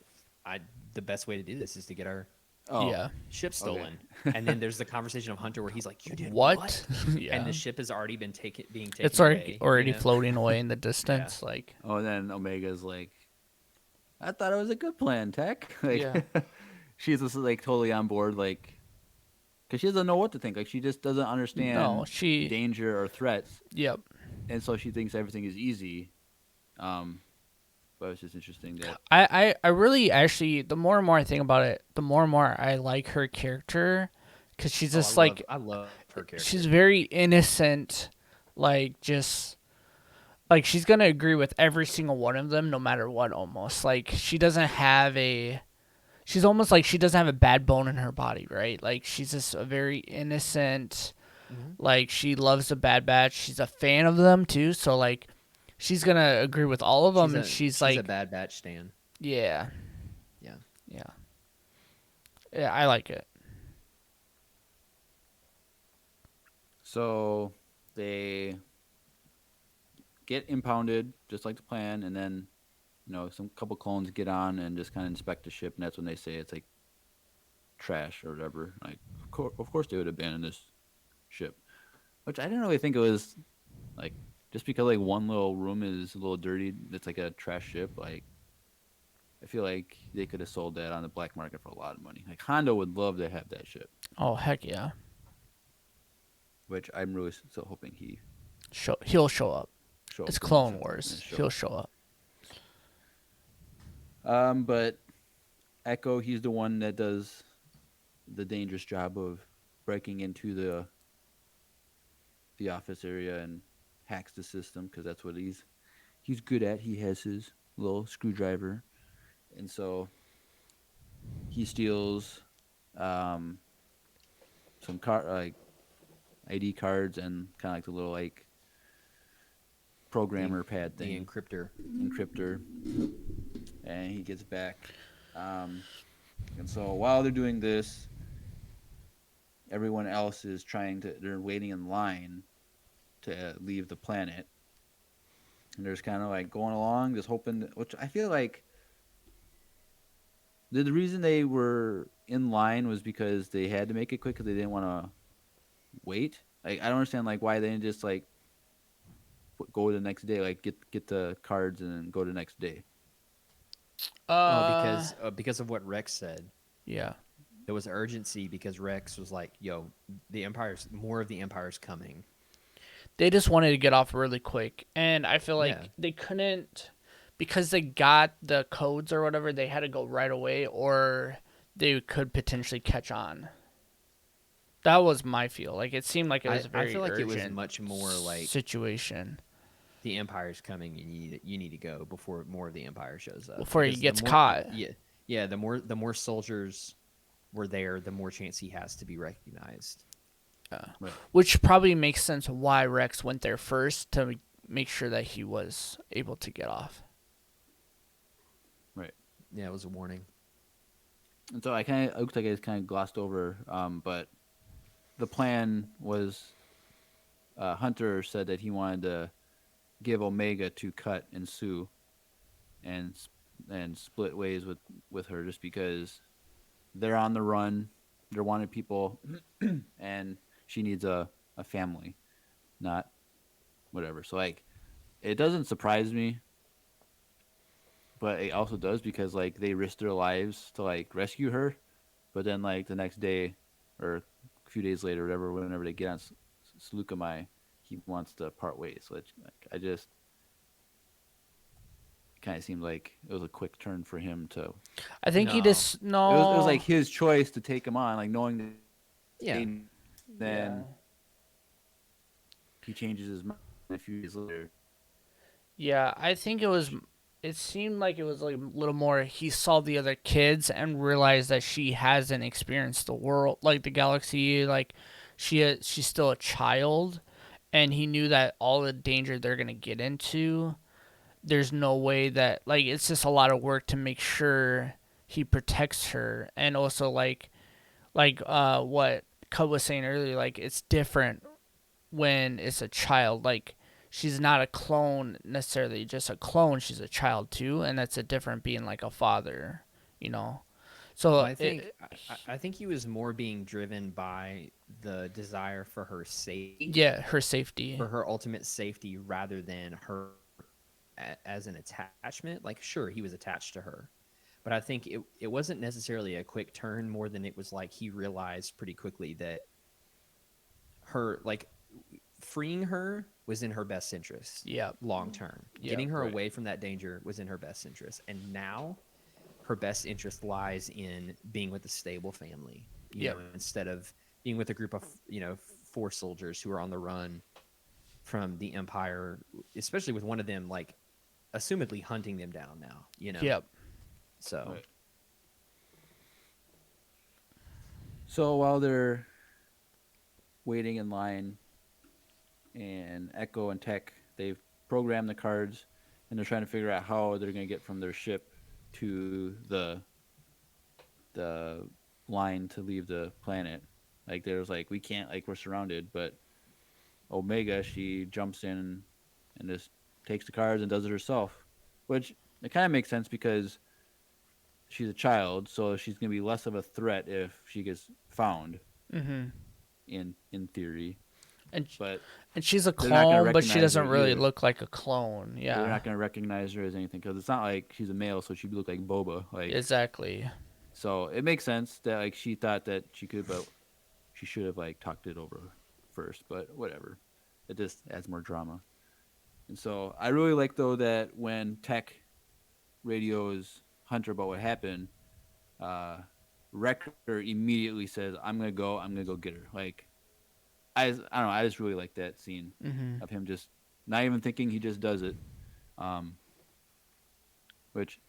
the best way to do this is to get our Oh, yeah. ship stolen. And then there's the conversation of Hunter where he's like, you did What? what? Yeah. And the ship has already been being taken It's away. already you know? floating away in the distance. Like, Oh, and then Omega's like, I thought it was a good plan, Tech. Like, Yeah. she's just like totally on board, like, because she doesn't know what to think. Like, she just doesn't understand no, she. danger or threats, Yep. and so she thinks everything is easy. But it's just interesting that I really actually, the more and more I think about it, the more and more I like her character, because she's Oh, just like, I love her character. she's very innocent, like just like she's gonna agree with every single one of them no matter what. Almost like she doesn't have a, she's almost like she doesn't have a bad bone in her body, right? Like she's just a very innocent, like she loves the Bad Batch. She's a fan of them too, so like she's gonna agree with all of them, and she's like, a Bad Batch stan. yeah, Yeah. yeah, I like it. so they get impounded just like the plan, and then some couple clones get on and just kind of inspect the ship, and that's when they say it's like trash or whatever. Like, of course they would abandon this ship, which I didn't really think it was like just because like one little room is a little dirty, it's like a trash ship. Like, I feel like they could have sold that on the black market for a lot of money. Like Hondo would love to have that ship, Oh heck yeah, which I'm really still hoping he'll show up. shows. It's in Clone this Wars. show. He'll show up. But Echo, he's the one that does the dangerous job of breaking into the office area and hacks the system, because that's what he's he's good at. He has his little screwdriver, and so he steals um, some like ID cards and kind of like the little like programmer pad The thing, encryptor, and he gets back. Um, and so while they're doing this, everyone else is they're waiting in line to leave the planet. And they're just kind of like going along, just hoping, which I feel like the reason they were in line was because they had to make it quick because they didn't want to wait. Like, I don't understand like why they didn't just like go the next day, like get the cards and then go the next day. Because of what Rex said. Yeah. There was urgency because Rex was like, "Yo, more of the Empire's coming." They just wanted to get off really quick, and I feel like they couldn't, because they got the codes or whatever. They had to go right away, or they could potentially catch on. That was my feel. Like, it seemed like it was a very I feel like it was urgent much more like situation the Empire's coming and you need to go before more of the Empire shows up. before he Because gets caught. Yeah. The more soldiers were there, the more chance he has to be recognized. Right. Which probably makes sense why Rex went there first, to make sure that he was able to get off. Right. Yeah, it was a warning. And so it looks like it's kind of glossed over, but the plan was Hunter said that he wanted to give Omega to Cut and Sue, and split ways with her just because they're on the run, they're wanted people, and she needs a family, not whatever. So like, it doesn't surprise me, but it also does because like they risked their lives to like rescue her, but then like the next day or a few days later, whatever, whenever they get on Seleucami, he wants to part ways. So it's, like, I just kind of seemed like it was a quick turn for him to. I think he No. just It was like his choice to take him on, like knowing that. Yeah. Then he changes his mind a few days later. Yeah, I think it was. It seemed like it was like a little more. He saw the other kids and realized that she hasn't experienced the world, like the galaxy. Like she's still a child, and he knew that all the danger they're gonna get into. There's no way that, like, it's just a lot of work to make sure he protects her, and also like what Cub was saying earlier, like it's different when it's a child. Like, she's not a clone necessarily, just a clone. She's a child too, and that's a different being like a father, you know. So Well, I think he was more being driven by the desire for her safety. yeah, her safety. For her ultimate safety rather than her as an attachment. Like, sure, he was attached to her, but I think it wasn't necessarily a quick turn, more than it was like he realized pretty quickly that her, like, freeing her was in her best interest. Yeah. Long term. Yeah, Getting her right. away from that danger was in her best interest. And now her best interest lies in being with a stable family, you know, instead of being with a group of, 4 soldiers who are on the run from the Empire, especially with one of them, like, assumedly hunting them down now, Yep. So Right. So while they're waiting in line, and Echo and Tech, they've programmed the cards, and they're trying to figure out how they're going to get from their ship to the line to leave the planet. Like, there's like, we can't, like, we're surrounded, but Omega, she jumps in and just takes the cards and does it herself, which it kind of makes sense because she's a child, so she's going to be less of a threat if she gets found. Mm-hmm. In theory, And but she's a they're not gonna clone, but she recognize doesn't her really either. look like a clone. they're Yeah. not going to recognize her as anything because it's not like she's a male, so she'd look like Boba. Like, Exactly. so it makes sense that like she thought that she could, but she should have like talked it over first. But whatever, it just adds more drama. And so I really like though that when Tech radios Hunter about what happened, Wrecker immediately says, I'm gonna go get her. Like, I don't know, I just really like that scene Mm-hmm. of him just not even thinking, he just does it. Which,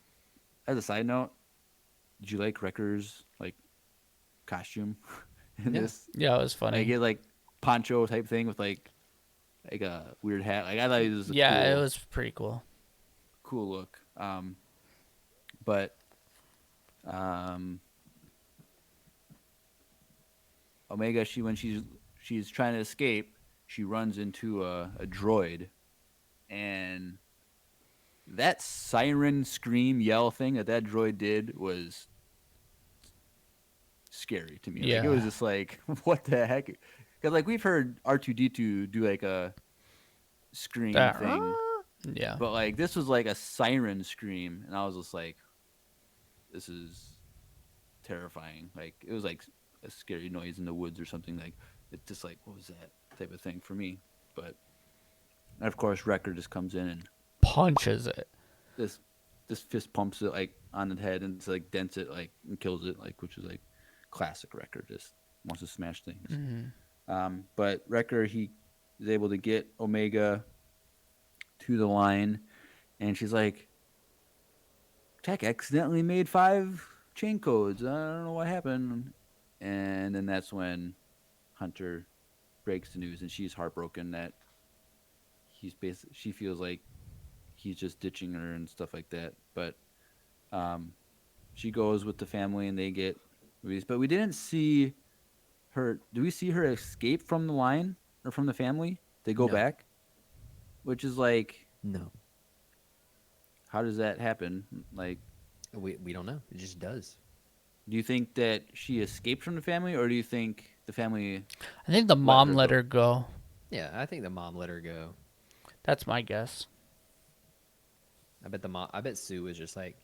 as a side note, did you like Wrecker's like costume in Yeah. this? Yeah, it was funny. Like he had like poncho type thing with like a weird hat. Like I thought it was a Yeah, cool, it was pretty cool. cool look. But Omega, when she's trying to escape, she runs into a droid, and that siren scream yell thing that droid did was scary to me. Like it was Yeah. just like, what the heck? Because like we've heard R2D2 do like a scream That, thing, yeah. but like this was like a siren scream, and I was just like, this is terrifying. Like it was like a scary noise in the woods or something. Like it's just like, what was that type of thing for me? But and of course, Wrecker just comes in and Punches it. this fist pumps it like on the head and it's like dents it like and kills it, like, which is like classic Wrecker, just wants to smash things. But Wrecker, he is able to get Omega to the line, and she's like, Tech accidentally made 5 chain codes. I don't know what happened. And then that's when Hunter breaks the news, and she's heartbroken that she feels like he's just ditching her and stuff like that. But she goes with the family, and they get released. But we didn't see her. Do we see her escape from the line or from the family? They go No. back, which is like, No, how does that happen? Like, we don't know. It just does. do you think that she escaped from the family, or do you think the family? I think the mom her let go. her go. Yeah, I think the mom let her go. That's my guess. I bet Sue was just like,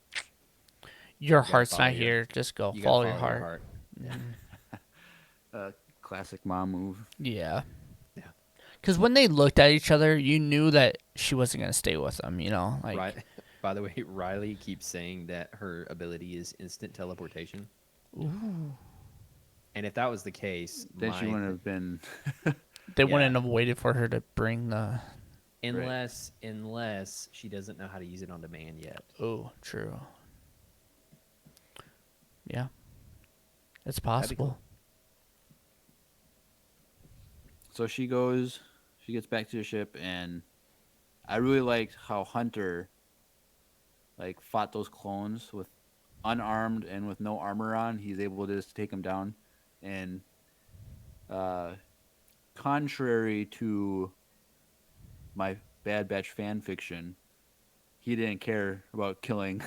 Your gotta heart's follow not your- here. Just go. you Follow gotta your heart. Yeah. Classic mom move. Yeah. Yeah. Because when they looked at each other, you knew that she wasn't going to stay with them, you know? Like, Right. By the way, Riley keeps saying that her ability is instant teleportation. ooh. And if that was the case, Then she wouldn't have been. They Yeah. wouldn't have waited for her to bring the. unless she doesn't know how to use it on demand yet. Oh, true. Yeah. It's That'd be possible. cool. So she gets back to the ship, and I really liked how Hunter like fought those clones with unarmed and with no armor on. He's able to just take them down, and contrary to my Bad Batch fan fiction, he didn't care about killing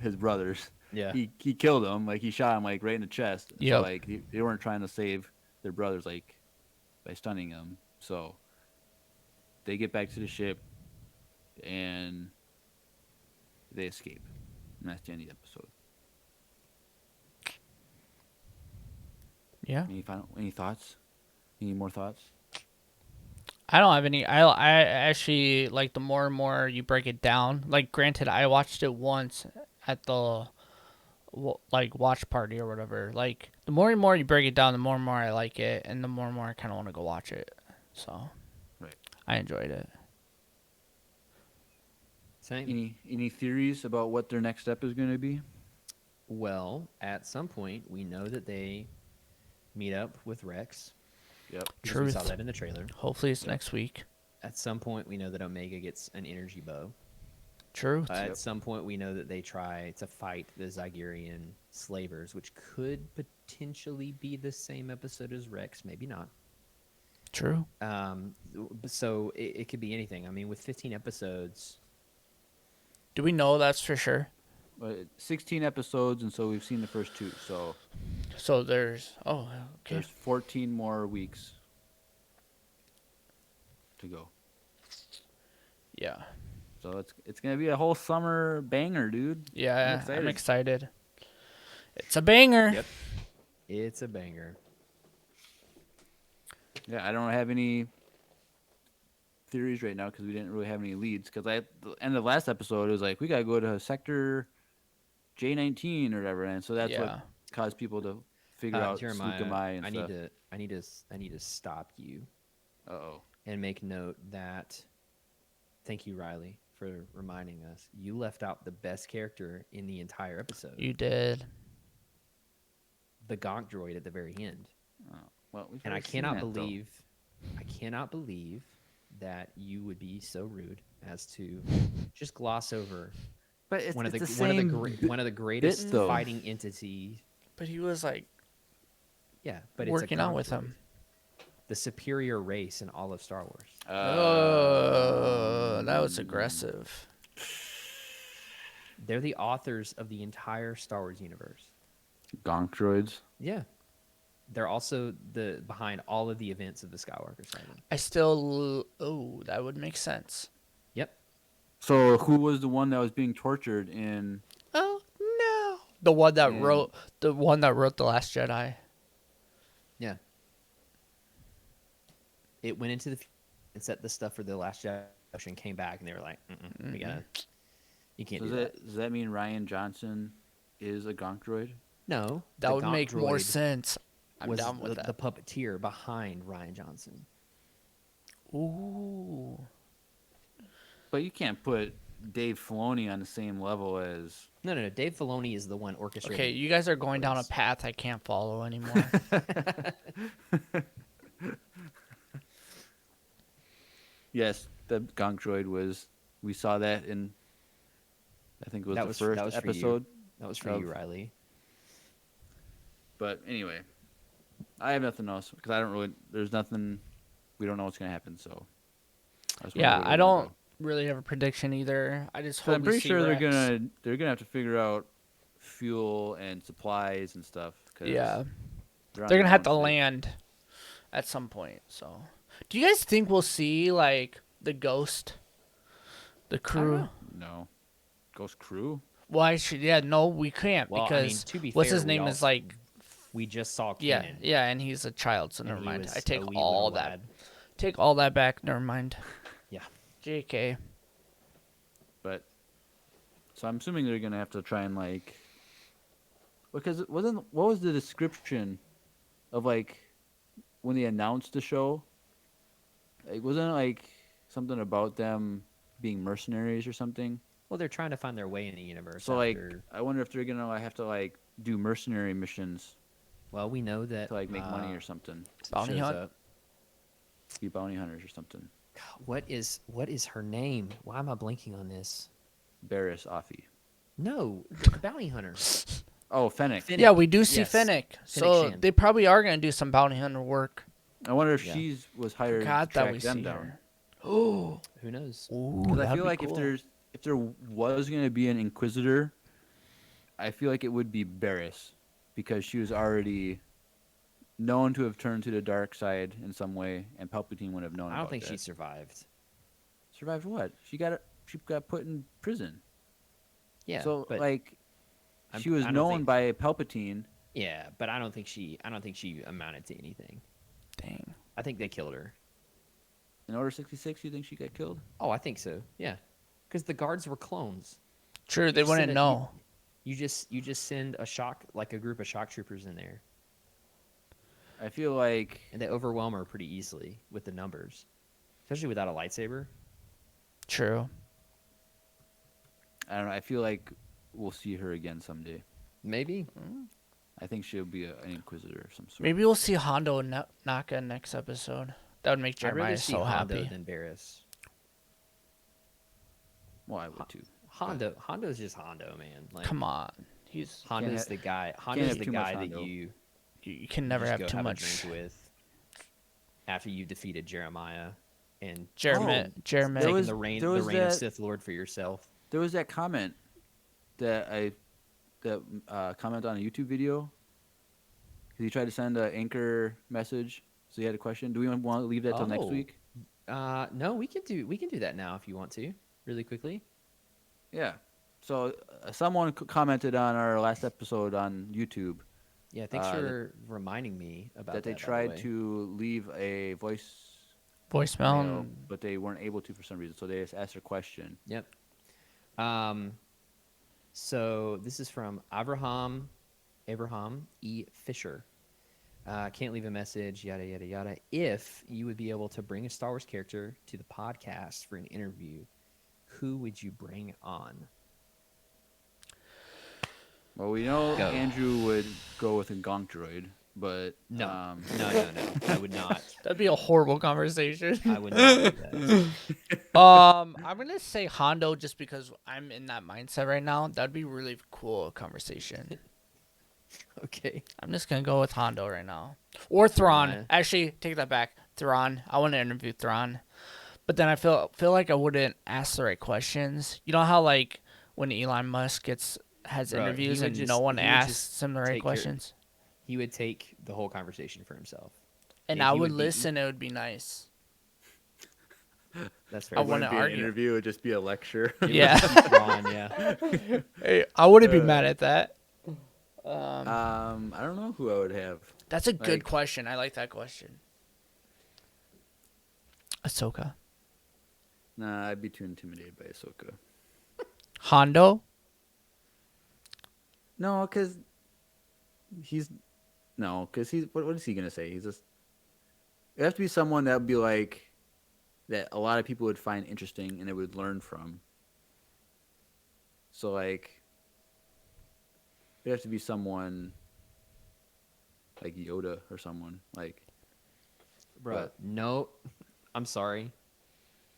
his brothers. Yeah. He killed them, like he shot him like right in the chest. Yep. So like they weren't trying to save their brothers like by stunning them. So they get back to the ship and they escape. And that's the end of the episode. Yeah. Any thoughts? Any more thoughts? I don't have any. I actually, like, the more and more you break it down, like, granted, I watched it once at the, like, watch party or whatever. Like, the more and more you break it down, the more and more I like it, and the more and more I kind of want to go watch it. So, Right. I enjoyed it. Same. Any theories about what their next step is going to be? Well, at some point, we know that they meet up with Rex. Yep. Because we saw Truth. that in the trailer. Hopefully it's next week. At some point, we know that Omega gets an energy bow. Truth. At some point, we know that they try to fight the Zygerian slavers, which could potentially be the same episode as Rex, maybe not. True. So it could be anything. I mean, with 15 episodes, Do we know that's for sure? 16 episodes, and so we've seen the first 2. So So there's. Oh, okay. there's 14 more weeks to go. Yeah. So it's gonna be a whole summer banger, dude. Yeah, I'm I'm excited. It's a banger. Yep. it's a banger. Yeah, I don't have any theories right now because we didn't really have any leads. Because at the end of the last episode, it was like we gotta go to sector J19 or whatever, and so that's Yeah. what caused people to figure out Jeremiah, Slukamai and I stuff. need to stop you Uh-oh. and make note that. Thank you, Riley, for reminding us. You left out the best character in the entire episode. You did. The Gonk droid at the very end. Oh, well, we've And I already seen cannot that, though. believe that you would be so rude as to just gloss over But it's, one of the it's the one of the same great bit- one of the greatest bit, though. fighting entities. But he was like Yeah, but working it's a out Gonk with droid. him. The superior race in all of Star Wars. Oh, that was aggressive. They're the authors of the entire Star Wars universe. Gonk droids. Yeah. They're also the behind all of the events of the Skywalker saga. I still. Oh, that would make sense. Yep. So who was the one that was being tortured in? Oh no! The one that Yeah. wrote the Last Jedi. Yeah. It went into the and set the stuff for the Last Jedi and came back and they were like, we gotta, you can't Does do that. does that mean Ryan Johnson is a Gonk droid? No, That the would Gonk make more droid sense. I'm was down with the that. puppeteer behind Ryan Johnson. Ooh. But you can't put Dave Filoni on the same level as. No. Dave Filoni is the one orchestrating. Okay, you guys are going down a Please. path I can't follow anymore. Yes, the Gonk droid was. We saw that in. I think it was That the was- first that was for you. episode. That was for of- you, Riley. But anyway, I have nothing else because I don't really. There's nothing. We don't know what's gonna happen. So. That's why Yeah, we're I gonna don't go. really have a prediction either. I just So hope I'm we pretty see sure Rex. they're gonna have to figure out fuel and supplies and stuff. 'Cause Yeah, on they're their gonna have to own state. land at some point. So, do you guys think we'll see like the ghost, the crew? No, Ghost Crew. Well, yeah, no, we can't Well, I because mean, to be what's fair, his we name is also- like We just saw yeah, Kanan. yeah, and he's a child, so and never he mind. was I take a wee all little that. lad. Take all that back. Never mind. Yeah. JK. But so I'm assuming they're gonna have to try and like because it wasn't what was the description of like when they announced the show? It wasn't like something about them being mercenaries or something. Well, they're trying to find their way in the universe. So like after, I wonder if they're gonna like, have to like do mercenary missions well, we know that to like make money or something. Bounty shows hunt? up. Be bounty hunters or something. What is her name? Why am I blanking on this? Barris Offie. No, the bounty hunter. Oh, Fennec. Fennec. Yeah, we do see Yes. Fennec. So Shan. they probably are gonna do some bounty hunter work. I wonder if Yeah. she's was hired God, to that track we them see down. her. Oh, Who knows? ooh, Because I that'd feel be like cool. if there was going to be an Inquisitor, I feel like it would be Barris, because she was already known to have turned to the dark side in some way, and Palpatine would have known. I don't about think that. she survived. survived. What? She got put in prison. Yeah. So but like, I'm- she was I don't known think- by Palpatine. yeah, but I don't think she amounted to anything. Dang. I think they killed her. In Order 66, you think she got killed? Oh, I think so. Yeah, because the guards were clones. True, they just wouldn't send know. You just send a group of shock troopers in there, I feel like and they overwhelm her pretty easily with the numbers, especially without a lightsaber. True. I don't know. I feel like we'll see her again someday. Maybe. I think she'll be an Inquisitor of some sort. Maybe we'll see Hondo and Naka next episode. That would make I'd rather Jeremiah see so Hondo happy. than Barris. Well, I would too. Hondo's just Hondo, man. Like, Come on, he's Hondo's Can't the guy. can't Hondo's have the too much guy that Hondo. you can never just have go too have a much. drink with after you defeated Jeremiah and Jeremy, There taking was- the reign there was of that- Sith Lord for yourself. There was that comment that comment on a YouTube video. 'Cause he tried to send an anchor message, so he had a question. Do we want to leave that till next Oh. week? No, we can do that now if you want to, really quickly. Yeah. So someone commented on our last episode on YouTube Yeah, thanks that- for reminding me about that they by the tried way. to leave a Voicemail. mail, and- but they weren't able to for some reason. So they just asked a question. Yep. So this is from Abraham E. Fisher. Can't leave a message, yada, yada, yada. If you would be able to bring a Star Wars character to the podcast for an interview, who would you bring on? Well, we know Go. Andrew would go with a gonk droid, but No, um, no. I would not. That'd be a horrible conversation. I would not do that. I'm gonna say Hondo just because I'm in that mindset right now. That'd be really cool conversation. Okay. I'm just gonna go with Hondo right now, or Thrawn. Jeremiah. Actually, take that back. Thrawn. I want to interview Thrawn, but then I feel like I wouldn't ask the right questions. You know how like when Elon Musk has Bro, he interviews would and just- no one he would just asks him the right take your- questions, He would take the whole conversation for himself. and Yeah, I he would would be- listen. It would be nice. That's I fair. it wanna wouldn't be an argue. interview; it would just be a lecture. Yeah. Thrawn, yeah. Hey, I wouldn't be mad at that. I don't know who I would have. That's a good Like- question. I like that question. Ahsoka. Nah, I'd be too intimidated by Ahsoka. Hondo. No, because he's what is he gonna say? He's just it has to be someone that would be like that a lot of people would find interesting and they would learn from. So like it has to be someone like Yoda or someone like Bro, But- no. I'm sorry.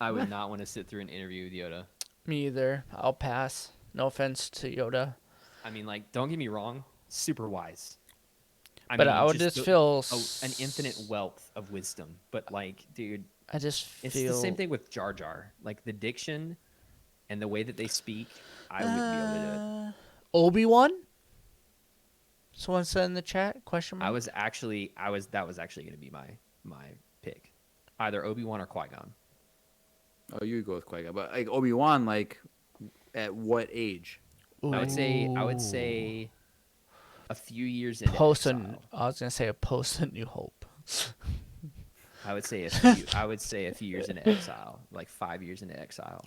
I would not want to sit through an interview with Yoda. Me either. I'll pass. No offense to Yoda. I mean, like, don't get me wrong. Super wise. But I would just feel an infinite wealth of wisdom. But, like, dude, I just it's feel the same thing with Jar Jar. Like, the diction and the way that they speak, I wouldn't be able to do it. Obi-Wan? Someone said in the chat, question mark? That was actually going to be my pick. Either Obi-Wan or Qui-Gon. oh you would go with Qui-Gon, but like Obi-Wan like at what age? I would say a few years into post exile. I was gonna say a post a New Hope. I would say a few years into exile, like 5 years into exile,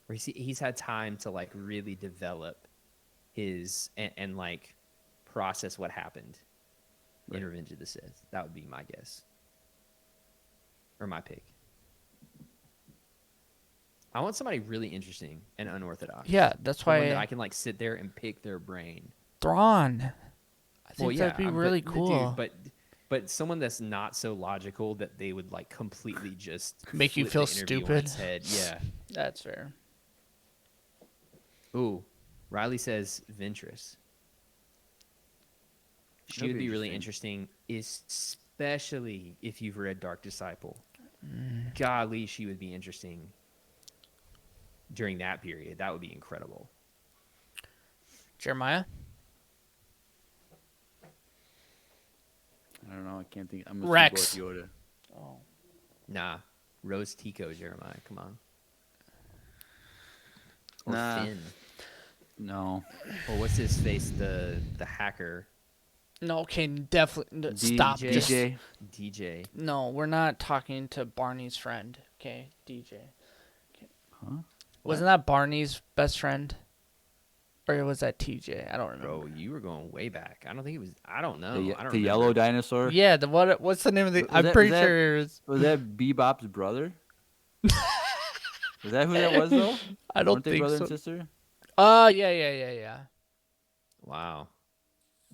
where he's had time to like really develop his and like process what happened in Revenge of the Sith. That would be my guess, or my pick. I want somebody really interesting and unorthodox. Yeah, that's Someone why that I can like sit there and pick their brain. Thrawn. I think that'd be but- really dude, cool. but someone that's not so logical that they would like completely just Make you flip feel the interview on stupid. its head. Yeah. That's fair. Ooh, Riley says Ventress. She That'd would be be really interesting, especially if you've read Dark Disciple. Mm. Golly, she would be interesting during that period. That would be incredible. Jeremiah? I don't know. I can't think. I'm gonna Rex. go with Yoda. Oh. Nah, Rose Tico, Jeremiah. Come on. Or Nah. Finn. No. Or what's his face? The hacker. No, okay, definitely stop. DJ. Just, DJ. DJ. no, we're not talking to Barney's friend. Okay, DJ. Huh? Wasn't that Barney's best friend? Or was that TJ? I don't remember. Bro, you were going way back. I don't think it was. I don't know. The, I don't the yellow remember. dinosaur. Yeah, what's the name of the? Was I'm that- pretty was that- sure it was. Was that Bebop's brother? Was that who that was though? I don't Weren't they think brother so. and sister? Yeah. Wow.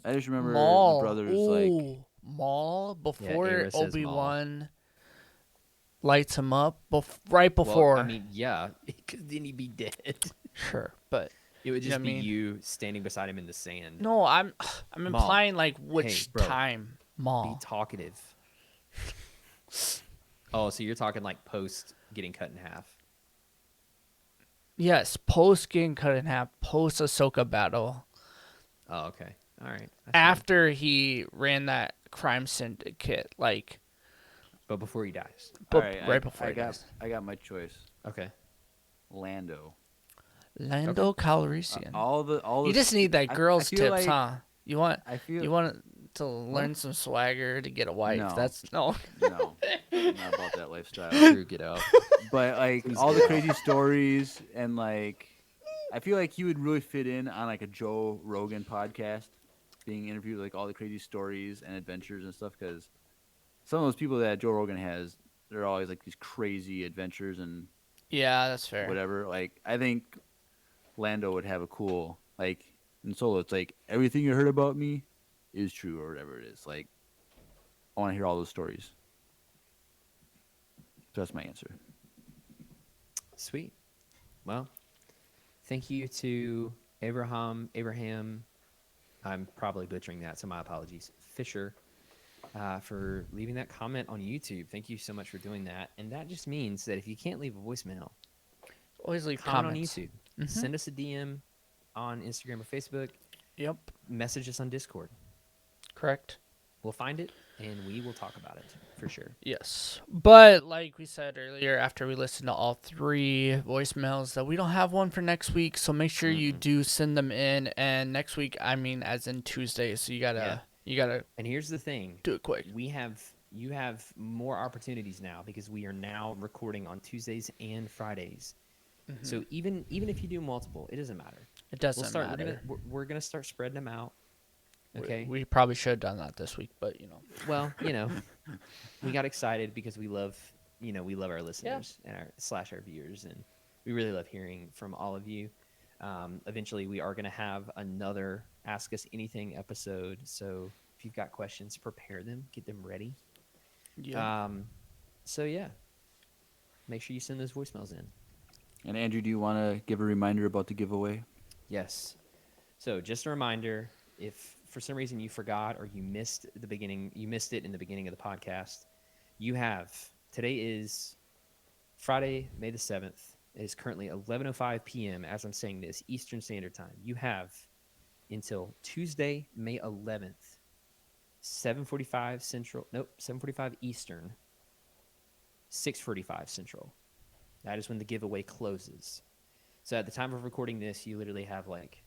I just remember Maul. the brothers like. Ooh, Maul before Era says Obi-Wan lights him up. Right before. Well, I mean, yeah, because then he'd be dead. Sure, but It would You know just what be I mean? you standing beside him in the sand. no, I'm Maul. implying like which bro. time Be Maul. talkative. Oh, so you're talking like post getting cut in half. Yes, post getting cut in half, post Ahsoka battle. Oh, okay. All right. I see. After he ran that crime syndicate, like But before he dies. Alright, right before I he got dies. I got my choice. Okay. Lando. Lando Calrissian. All the You just need that girl's feel tips, like- huh? You want I feel you want to learn some swagger to get a wife. No. That's no. no, not about that lifestyle. Drew, get out. But like all the crazy stories and like, I feel like he would really fit in on like a Joe Rogan podcast, being interviewed like all the crazy stories and adventures and stuff. Because some of those people that Joe Rogan has, they're always like these crazy adventures and Yeah, that's fair. whatever. Like, I think Lando would have a cool, like, in Solo, it's like, everything you heard about me is true, or whatever it is. Like, I want to hear all those stories. So that's my answer. Sweet. Well, thank you to Abraham, I'm probably butchering that, so my apologies, Fisher, for leaving that comment on YouTube. Thank you so much for doing that. And that just means that if you can't leave a voicemail, Always leave comment comments. on YouTube. Mhm. Send us a DM on Instagram or Facebook. Yep. Message us on Discord. Correct. We'll find it and we will talk about it for sure. Yes. But like we said earlier, after we listen to all 3 voicemails, that we don't have one for next week. So make sure you do send them in. And next week, I mean, as in Tuesday. So you gotta And here's the thing. do it quick. You have more opportunities now because we are now recording on Tuesdays and Fridays. So even if you do multiple, it doesn't matter. It doesn't matter. We're gonna start spreading them out. Okay. We probably should have done that this week, but Well, we got excited because we love our listeners and our viewers, and we really love hearing from all of you. Eventually, we are going to have another Ask Us Anything episode. So if you've got questions, prepare them, get them ready. yeah. So yeah, make sure you send those voicemails in. And Andrew, do you want to give a reminder about the giveaway? Yes. So just a reminder, if for some reason you forgot or you missed it in the beginning of the podcast, today is Friday, May the 7th. It is currently 11:05 p.m. as I'm saying this, Eastern Standard Time. You have until Tuesday, May 11th, 7:45 Eastern, 6:45 Central. That is when the giveaway closes. So at the time of recording this, you literally have like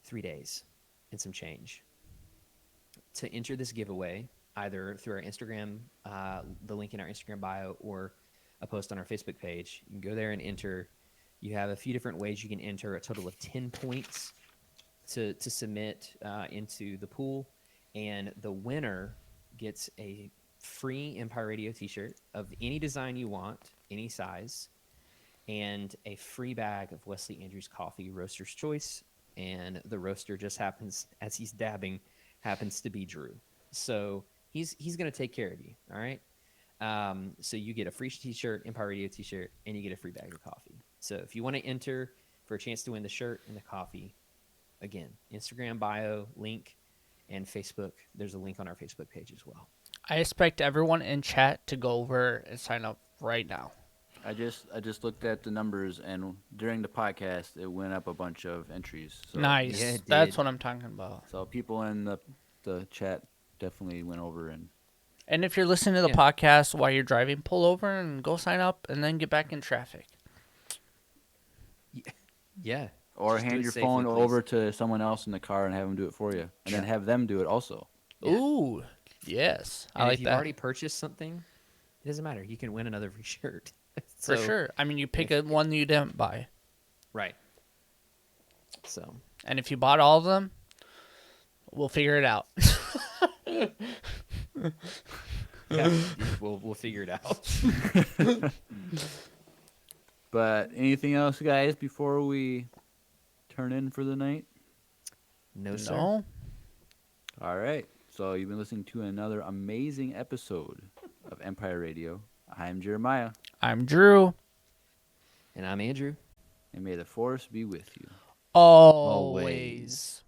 3 days and some change to enter this giveaway, either through our Instagram, the link in our Instagram bio, or a post on our Facebook page. You can go there and enter. You have a few different ways you can enter, a total of 10 points to submit into the pool, and the winner gets a free Empire Radio t-shirt of any design you want, any size, and a free bag of Wesley Andrews coffee, Roaster's Choice. And the roaster just happens, as he's dabbing, happens to be Drew. So he's going to take care of you, all right? So you get a free t-shirt, Empire Radio t-shirt, and you get a free bag of coffee. So if you want to enter for a chance to win the shirt and the coffee, again, Instagram bio, link, and Facebook. There's a link on our Facebook page as well. I expect everyone in chat to go over and sign up right now. I just looked at the numbers, and during the podcast, it went up a bunch of entries. So, Nice. Yeah, it That's did. what I'm talking about. So people in the chat definitely went over and. And if you're listening to the podcast while you're driving, pull over and go sign up and then get back in traffic. Yeah. Or Just do hand it your safely, phone please. over to someone else in the car and have them do it for you, and then have them do it also. Yeah. Ooh, yes. I And like if you've that. already purchased something, it doesn't matter. You can win another free shirt. For So- sure. I mean, you pick a one you didn't buy. Right. So And if you bought all of them, we'll figure it out. yeah, we'll figure it out. But anything else, guys, before we turn in for the night? No, sir. No? All right. So you've been listening to another amazing episode of Empire Radio. I'm Jeremiah, I'm Drew. And I'm Andrew. and may the force be with you. Always.